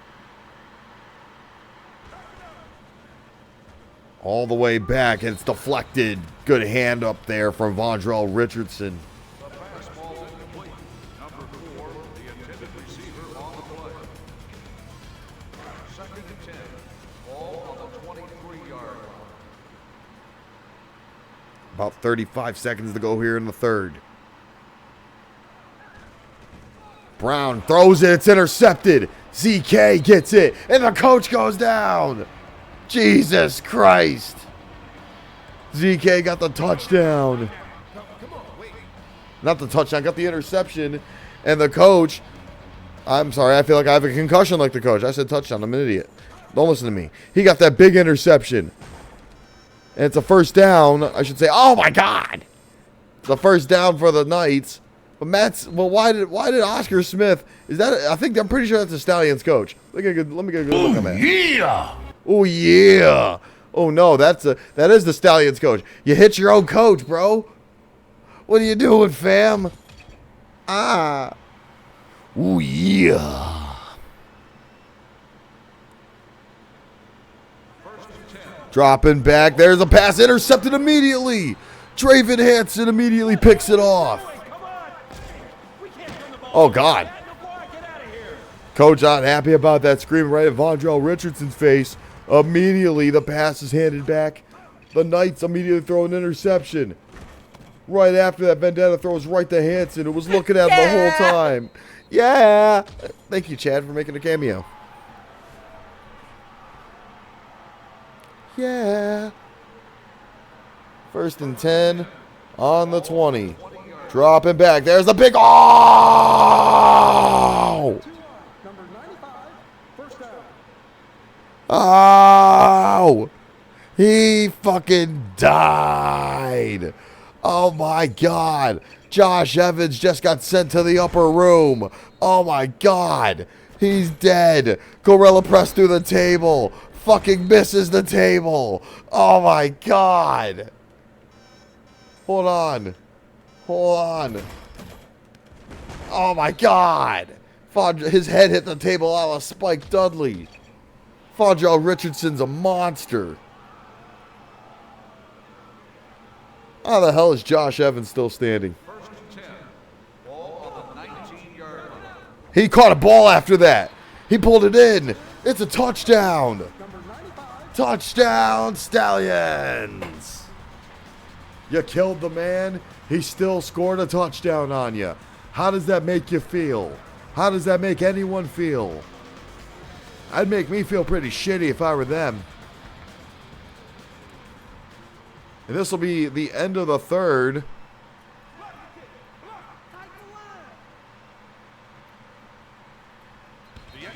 All the way back, and it's deflected. Good hand up there from Vondrell Richardson. The pass ball's incomplete. Number 4, the intended receiver on the play. 2nd and 10. Ball on the 23-yard line. About 35 seconds to go here in the 3rd. Brown throws it. It's intercepted. ZK gets it, and the coach goes down. Jesus Christ. ZK got the touchdown. Not the touchdown, got the interception. And the coach, I'm sorry, I feel like I have a concussion like the coach. I said touchdown, I'm an idiot. Don't listen to me. He got that big interception. And it's a first down, I should say. Oh my God. It's a first down for the Knights. But why did Oscar Smith, I'm pretty sure that's the Stallions coach. Let me get a good look at that. Yeah. Oh, yeah. Oh, no, that is the Stallions coach. You hit your own coach, bro. What are you doing, fam? Oh, yeah. Dropping back. There's a pass intercepted immediately. Draven Hansen immediately picks it off. Oh, God. Coach not happy about that scream right at Vondrell Richardson's face. Immediately, the pass is handed back. The Knights immediately throw an interception. Right after that, Vendetta throws right to Hanson, who was looking at him the whole time. Yeah. Thank you, Chad, for making a cameo. Yeah. 1st and 10 on the 20. Dropping back. There's the big. Oh! Oh! He fucking died. Oh my God. Josh Evans just got sent to the upper room. Oh my God. He's dead. Gorilla press through the table. Fucking misses the table. Oh my God. Hold on. Hold on. Oh my God. His head hit the table out of Spike Dudley. Vondrell Richardson's a monster. How the hell is Josh Evans still standing? 1st and 10. Ball on the 19-yard line. He caught a ball after that. He pulled it in. It's a touchdown. Touchdown, Stallions. You killed the man. He still scored a touchdown on you. How does that make you feel? How does that make anyone feel? That'd make me feel pretty shitty if I were them. And this will be the end of the third.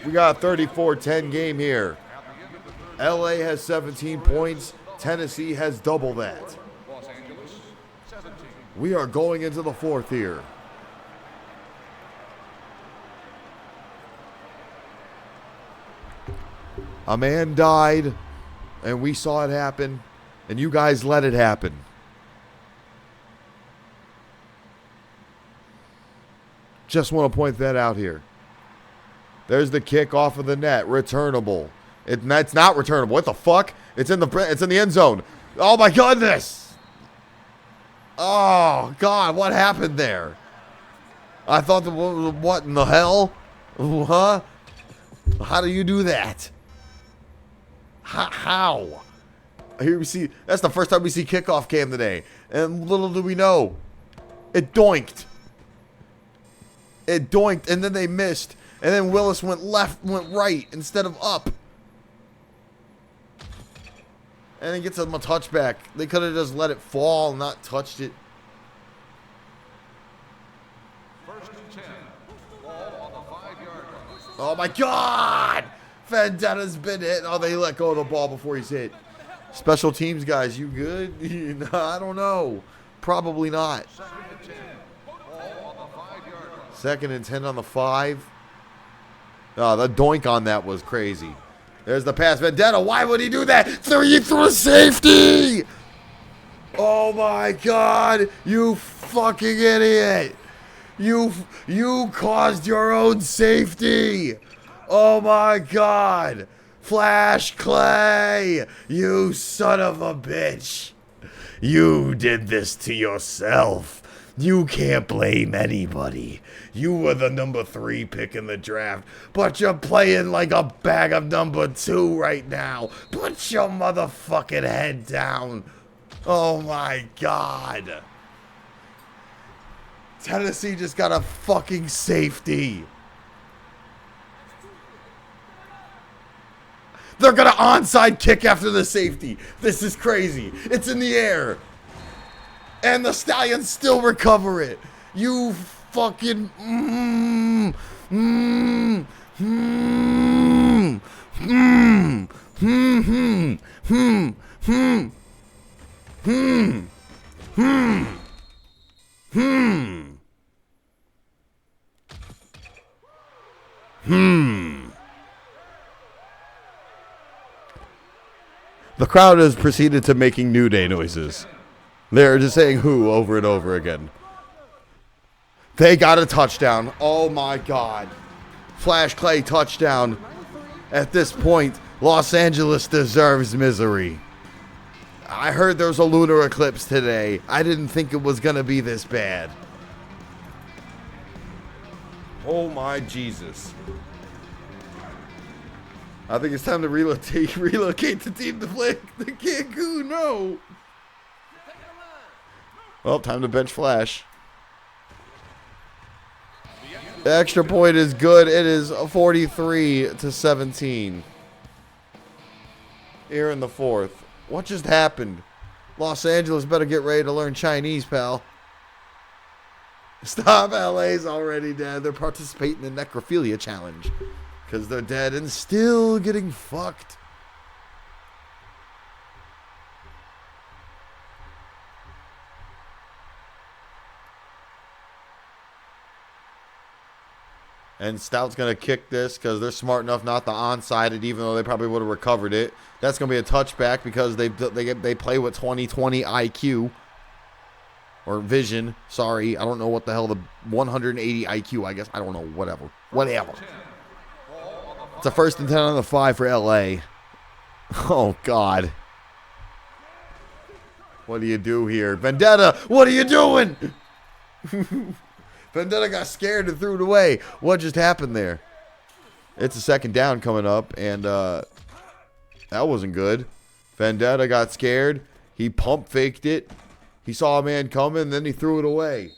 We got a 34-10 game here. LA has 17 points. Tennessee has double that. Los Angeles, 17. We are going into the fourth here. A man died, and we saw it happen, and you guys let it happen. Just want to point that out here. There's the kick off of the net, returnable. It's not returnable. What the fuck? It's in the end zone. Oh my goodness! Oh God, what happened there? I thought what in the hell? Huh? How do you do that? How? Here we see. That's the first time we see kickoff cam today, and little do we know, it doinked. It doinked, and then they missed, and then Willis went right instead of up. And he gets him a touchback. They could have just let it fall and not touched it. 1st and 10. Ball on the 5-yard line. Oh my God! Vendetta's been hit. Oh, they let go of the ball before he's hit. Special teams guys, you good? I don't know. Probably not. 2nd and 10. Ball on the 5-yard line. 2nd and 10 on the 5. Oh, the doink on that was crazy. There's the pass. Vendetta, why would he do that? He threw a safety! Oh my God, you fucking idiot. You caused your own safety. Oh my God. Flash Clay, you son of a bitch. You did this to yourself. You can't blame anybody. You were the number 3 pick in the draft, but you're playing like a bag of number 2 right now. Put your motherfucking head down. Oh my God. Tennessee just got a fucking safety. They're going to onside kick after the safety. This is crazy. It's in the air. And the Stallions still recover it. You fucking... The crowd has proceeded to making New Day noises. They're just saying who over and over again. They got a touchdown. Oh my God. Flash Clay touchdown. At this point, Los Angeles deserves misery. I heard there was a lunar eclipse today. I didn't think it was going to be this bad. Oh my Jesus. I think it's time to relocate the team to play the Cancun. No. Well, time to bench Flash. The extra point is good. It is 43-17. Here in the fourth. What just happened? Los Angeles better get ready to learn Chinese, pal. Stop, LA's already dead. They're participating in the necrophilia challenge. Because they're dead and still getting fucked. And Stout's going to kick this because they're smart enough not to onside it, even though they probably would have recovered it. That's going to be a touchback because they play with 20/20 IQ. Or vision. Sorry. I don't know what the hell the 180 IQ, I guess. I don't know. Whatever. It's a 1st and 10 on the 5 for LA. Oh, God. What do you do here? Vendetta, what are you doing? Vendetta got scared and threw it away. What just happened there? It's a 2nd down coming up, and that wasn't good. Vendetta got scared. He pump faked it. He saw a man coming, and then he threw it away.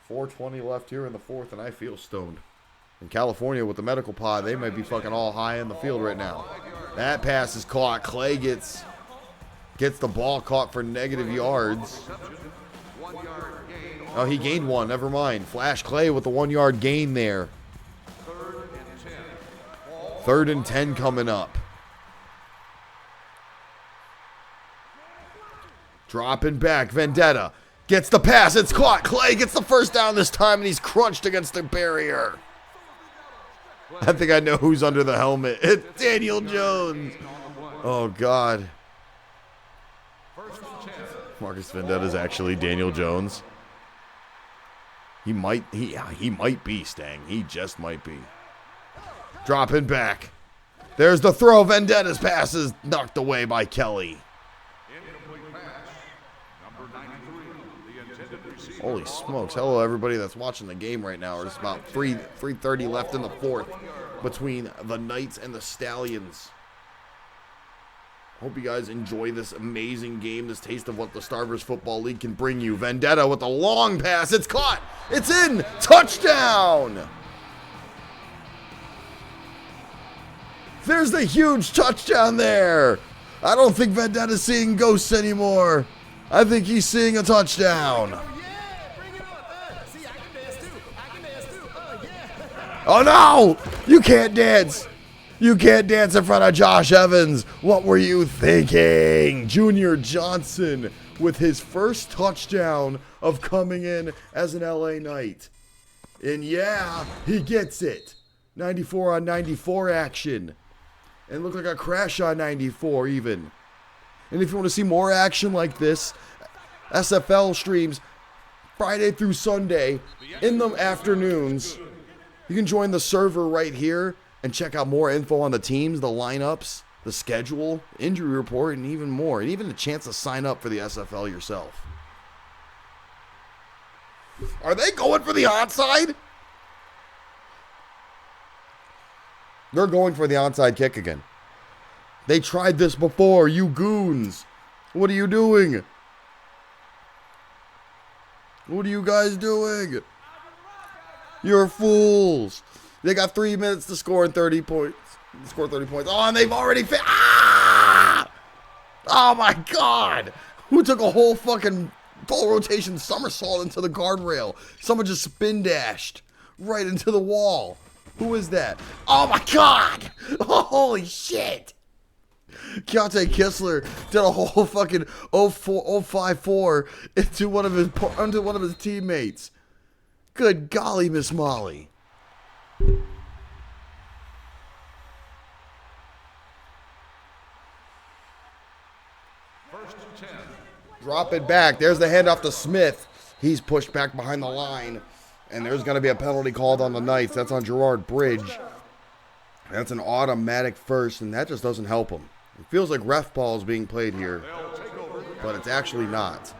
.420 left here in the 4th, and I feel stoned. In California with the medical pod, they might be fucking all high in the field right now. That pass is caught. Clay gets the ball caught for negative yards. Oh, he gained 1. Never mind. Flash Clay with the 1-yard gain there. 3rd and 10 coming up. Dropping back. Vendetta gets the pass. It's caught. Clay gets the 1st down this time, and he's crunched against the barrier. I think I know who's under the helmet. It's Daniel Jones. Oh, God. Marcus Vendetta is actually Daniel Jones. He might be, Stang. He just might be. Dropping back. There's the throw. Vendetta's pass is knocked away by Kelly. Holy smokes. Hello, everybody that's watching the game right now. It's about 3:30 left in the 4th between the Knights and the Stallions. Hope you guys enjoy this amazing game, this taste of what the Starvers Football League can bring you. Vendetta with a long pass. It's caught. It's in. Touchdown. There's the huge touchdown there. I don't think Vendetta's seeing ghosts anymore. I think he's seeing a touchdown. Oh, no. You can't dance. You can't dance in front of Josh Evans. What were you thinking? Junior Johnson with his first touchdown of coming in as an LA Knight. And yeah, he gets it. 94 on 94 action. And looked like a crash on 94 even. And if you want to see more action like this, SFL streams Friday through Sunday in the afternoons. You can join the server right here and check out more info on the teams, the lineups, the schedule, injury report, and even more. And even a chance to sign up for the SFL yourself. Are they going for the onside? They're going for the onside kick again. They tried this before, you goons. What are you doing? What are you guys doing? You're fools. They got 3 minutes to score in 30 points. Score 30 points. Oh, and they've already Oh my God. Who took a whole fucking full rotation somersault into the guardrail? Someone just spin dashed right into the wall. Who is that? Oh my God. Oh, holy shit. Keontae Kistler did a whole fucking 054 into one of his teammates. Good golly, Miss Molly. Drop it back. There's the handoff to Smith. He's pushed back behind the line. And there's going to be a penalty called on the Knights. That's on Gerard Bridge. That's an automatic first, and that just doesn't help him. It feels like ref ball is being played here, but it's actually not.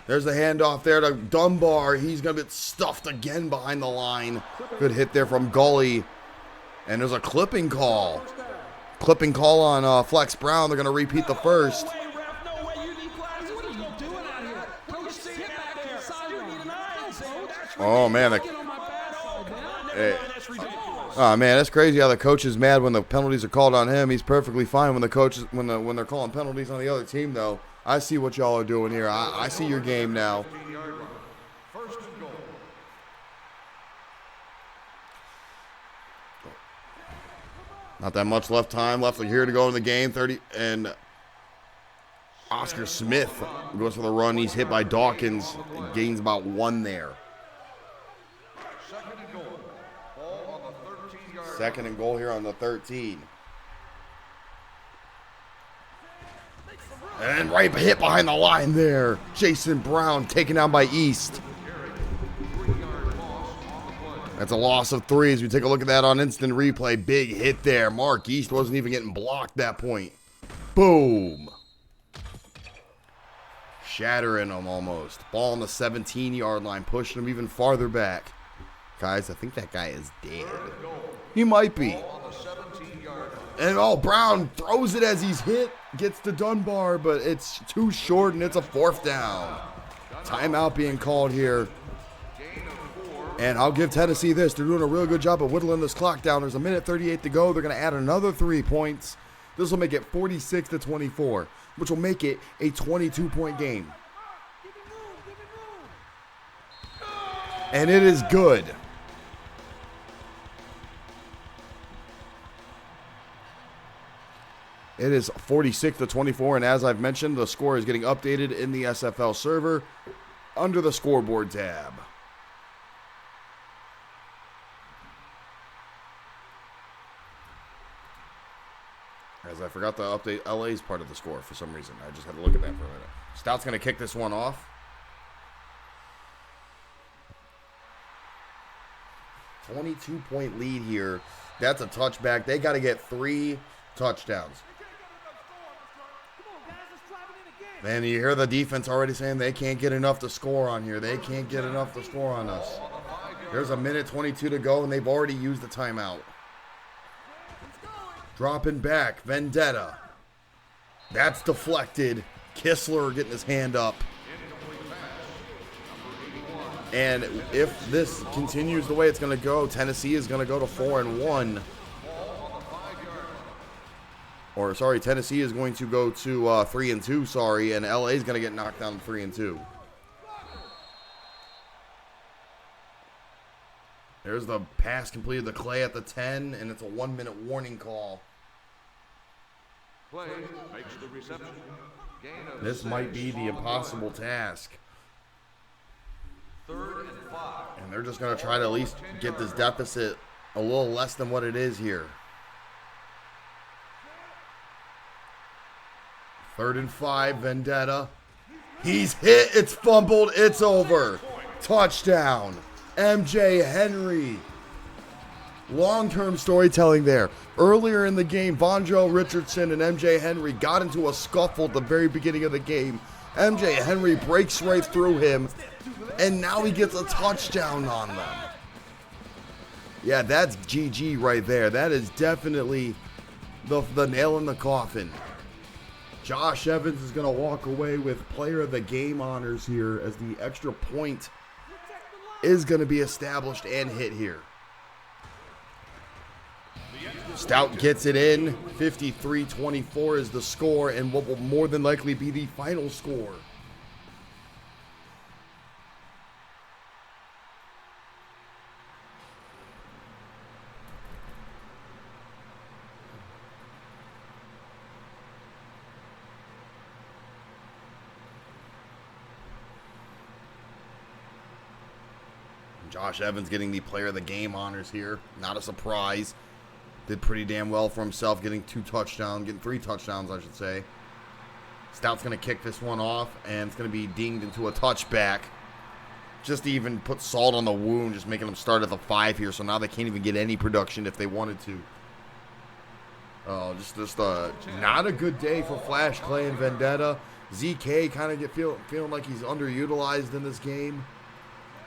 There's the handoff there to Dunbar. He's going to get stuffed again behind the line. Good hit there from Gully. And there's a clipping call. Clipping call on Flex Brown. They're going to repeat the first. Oh, man. Oh, man, that's crazy how the coach is mad when the penalties are called on him. He's perfectly fine when the coaches when they're calling penalties on the other team, though. I see what y'all are doing here. I see your game now. Not that much left here to go in the game. 30 and Oscar Smith goes for the run. He's hit by Dawkins. Gains about 1 there. Second and goal here on the 13. And right hit behind the line there. Jason Brown taken down by East. That's a loss of 3 as we take a look at that on instant replay. Big hit there. Mark East wasn't even getting blocked that point. Boom. Shattering him almost. Ball on the 17-yard line, pushing him even farther back. Guys, I think that guy is dead. He might be. And Brown throws it as he's hit. Gets to Dunbar, but it's too short and it's a 4th down. Timeout being called here. And I'll give Tennessee this. They're doing a real good job of whittling this clock down. There's a minute 38 to go. They're going to add another 3 points. This will make it 46-24, which will make it a 22-point game. And it is good. It is 46-24, and as I've mentioned, the score is getting updated in the SFL server under the scoreboard tab. As I forgot to update LA's part of the score for some reason. I just had to look at that for a minute. Stout's going to kick this one off. 22-point lead here. That's a touchback. They got to get 3 touchdowns. Man, you hear the defense already saying they can't get enough to score on here. They can't get enough to score on us. There's a minute 22 to go, and they've already used the timeout. Dropping back, Vendetta. That's deflected. Kistler getting his hand up. And if this continues the way it's going to go, Tennessee is going to go to 4-1. Or, sorry, Tennessee is going to go to 3-2, sorry, and LA is going to get knocked down to 3-2. There's the pass completed to Clay at the 10, and it's a 1-minute warning call. Clay makes the reception. This might be the impossible task. 3rd and 5. And they're just going to try to at least get this deficit a little less than what it is here. 3rd and 5, Vendetta. He's hit. It's fumbled. It's over. Touchdown. MJ Henry. Long-term storytelling there. Earlier in the game, Vonjo Richardson and MJ Henry got into a scuffle at the very beginning of the game. MJ Henry breaks right through him, and now he gets a touchdown on them. Yeah, that's GG right there. That is definitely the nail in the coffin. Josh Evans is going to walk away with player of the game honors here as the extra point is going to be established and hit here. Stout gets it in. 53-24 is the score, and what will more than likely be the final score. Josh Evans getting the player of the game honors here. Not a surprise. Did pretty damn well for himself, getting 3 touchdowns, I should say. Stout's going to kick this one off, and it's going to be dinged into a touchback. Just to even put salt on the wound, just making them start at the 5 here, so now they can't even get any production if they wanted to. Oh, just not a good day for Flash Clay and Vendetta. ZK kind of feeling like he's underutilized in this game.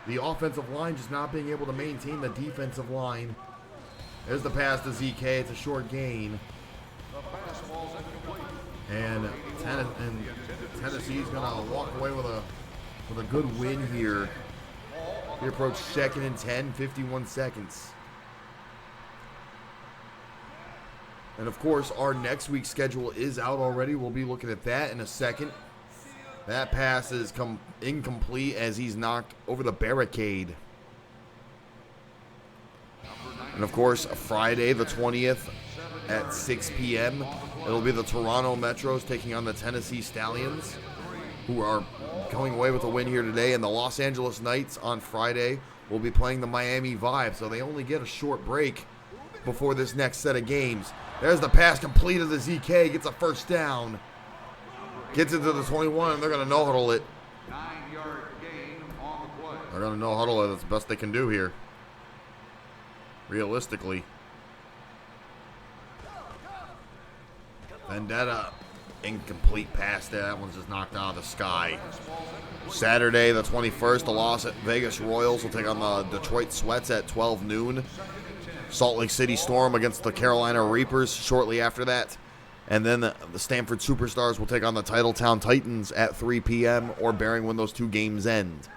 The offensive line just not being able to maintain the defensive line. There's the pass to ZK. It's a short gain. And Tennessee's going to walk away with a good win here. We approach 2nd and 10, 51 seconds. And of course, our next week's schedule is out already. We'll be looking at that in a second. That pass is incomplete as he's knocked over the barricade. And of course, Friday the 20th at 6 p.m., it'll be the Toronto Metros taking on the Tennessee Stallions, who are going away with a win here today. And the Los Angeles Knights on Friday will be playing the Miami Vibe, so they only get a short break before this next set of games. There's the pass completed to ZK, gets a first down. Gets into the 21, and they're going to no-huddle it. 9-yard gain on the play. They're going to no-huddle it. That's the best they can do here, realistically. Vendetta, incomplete pass there. That one's just knocked out of the sky. Saturday, the 21st, the Las Vegas Royals will take on the Detroit Sweats at 12 noon. Salt Lake City Storm against the Carolina Reapers shortly after that. And then the Stanford Superstars will take on the Titletown Titans at 3 p.m. or bearing when those two games end.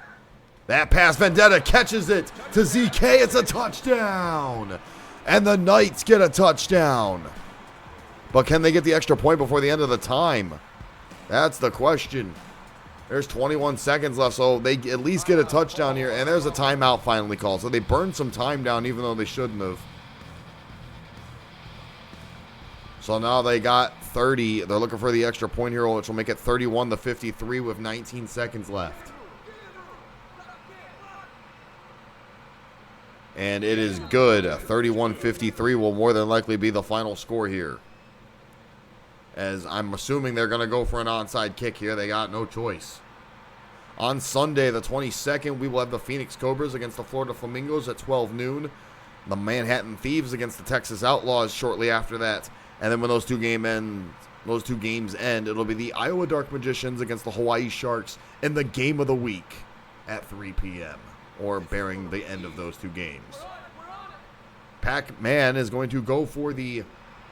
That pass, Vendetta catches it to ZK. It's a touchdown. And the Knights get a touchdown. But can they get the extra point before the end of the time? That's the question. There's 21 seconds left, so they at least get a touchdown here. And there's a timeout finally called. So they burned some time down even though they shouldn't have. So now they got 30. They're looking for the extra point here, which will make it 31-53 with 19 seconds left. And it is good. 31-53 will more than likely be the final score here. As I'm assuming they're going to go for an onside kick here. They got no choice. On Sunday, the 22nd, we will have the Phoenix Cobras against the Florida Flamingos at 12 noon. The Manhattan Thieves against the Texas Outlaws shortly after that. And then when those two games end, it'll be the Iowa Dark Magicians against the Hawaii Sharks in the game of the week at 3 p.m. or bearing the end of those two games. Pac-Man is going to go for the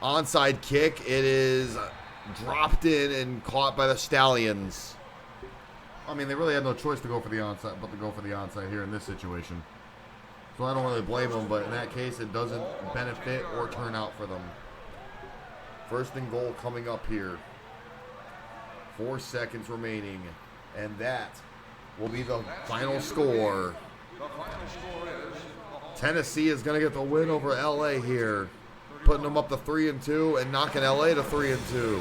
onside kick. It is dropped in and caught by the Stallions. I mean, they really had no choice to go for the onside, but to go for the onside here in this situation. So I don't really blame them, but in that case, it doesn't benefit or turn out for them. First and goal coming up here. 4 seconds remaining, and that will be the final score. Tennessee is going to get the win over LA here, putting them up to 3-2 and knocking LA to 3-2.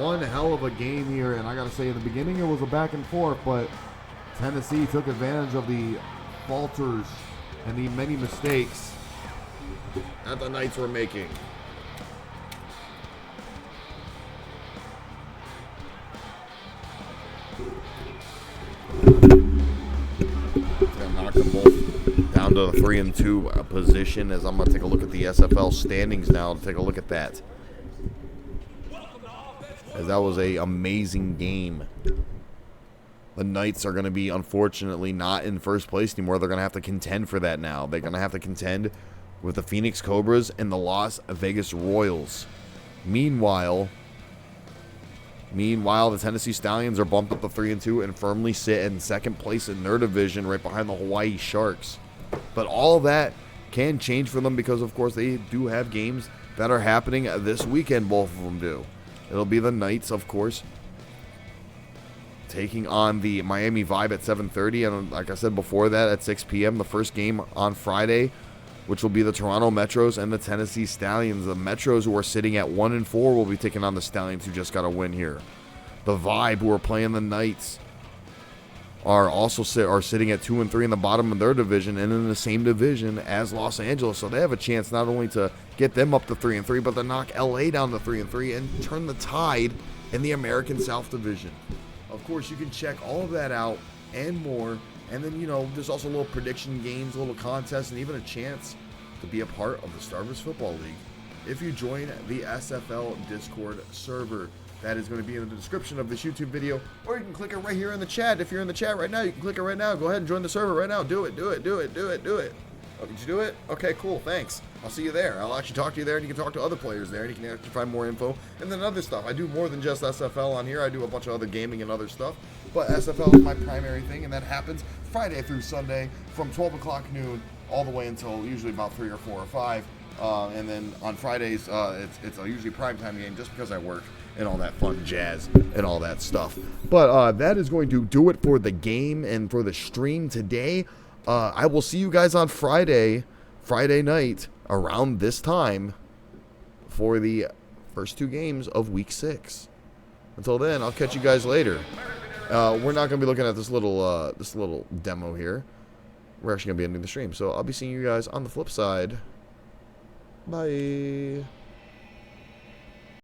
One hell of a game here, and I got to say, in the beginning it was a back and forth, but Tennessee took advantage of the falters and the many mistakes that the Knights were making. Knock them both down to the 3-2 position, as I'm going to take a look at the SFL standings now to take a look at that. As that was an amazing game. The Knights are going to be, unfortunately, not in first place anymore. They're going to have to contend for that now. They're going to have to contend with the Phoenix Cobras and the Las Vegas Royals. Meanwhile, the Tennessee Stallions are bumped up to 3-2 and firmly sit in second place in their division right behind the Hawaii Sharks. But all of that can change for them because, of course, they do have games that are happening this weekend. Both of them do. It'll be the Knights, of course, taking on the Miami Vibe at 7:30. And like I said before that, at 6 p.m., the first game on Friday, which will be the Toronto Metros and the Tennessee Stallions. The Metros, who are sitting at 1-4, will be taking on the Stallions, who just got a win here. The Vibe, who are playing the Knights, are also sitting at 2-3 in the bottom of their division and in the same division as Los Angeles. So they have a chance not only to get them up to 3-3, but to knock LA down to 3-3 and turn the tide in the American South Division. Of course, you can check all of that out and more. And then, there's also little prediction games, little contests, and even a chance to be a part of the Starburst Football League if you join the SFL Discord server. That is going to be in the description of this YouTube video, or you can click it right here in the chat. If you're in the chat right now, you can click it right now. Go ahead and join the server right now. Do it, do it, do it, do it, do it. Oh, did you do it? Okay, cool, thanks. I'll see you there. I'll actually talk to you there, and you can talk to other players there, and you can actually find more info, and then other stuff. I do more than just SFL on here. I do a bunch of other gaming and other stuff, but SFL is my primary thing, and that happens Friday through Sunday from 12 o'clock noon all the way until usually about 3 or 4 or 5. And then on Fridays, it's a usually primetime game just because I work and all that fun jazz and all that stuff. But that is going to do it for the game and for the stream today. I will see you guys on Friday night around this time for the first 2 games of Week 6. Until then, I'll catch you guys later. We're not going to be looking at this little demo here. We're actually going to be ending the stream. So I'll be seeing you guys on the flip side. Bye.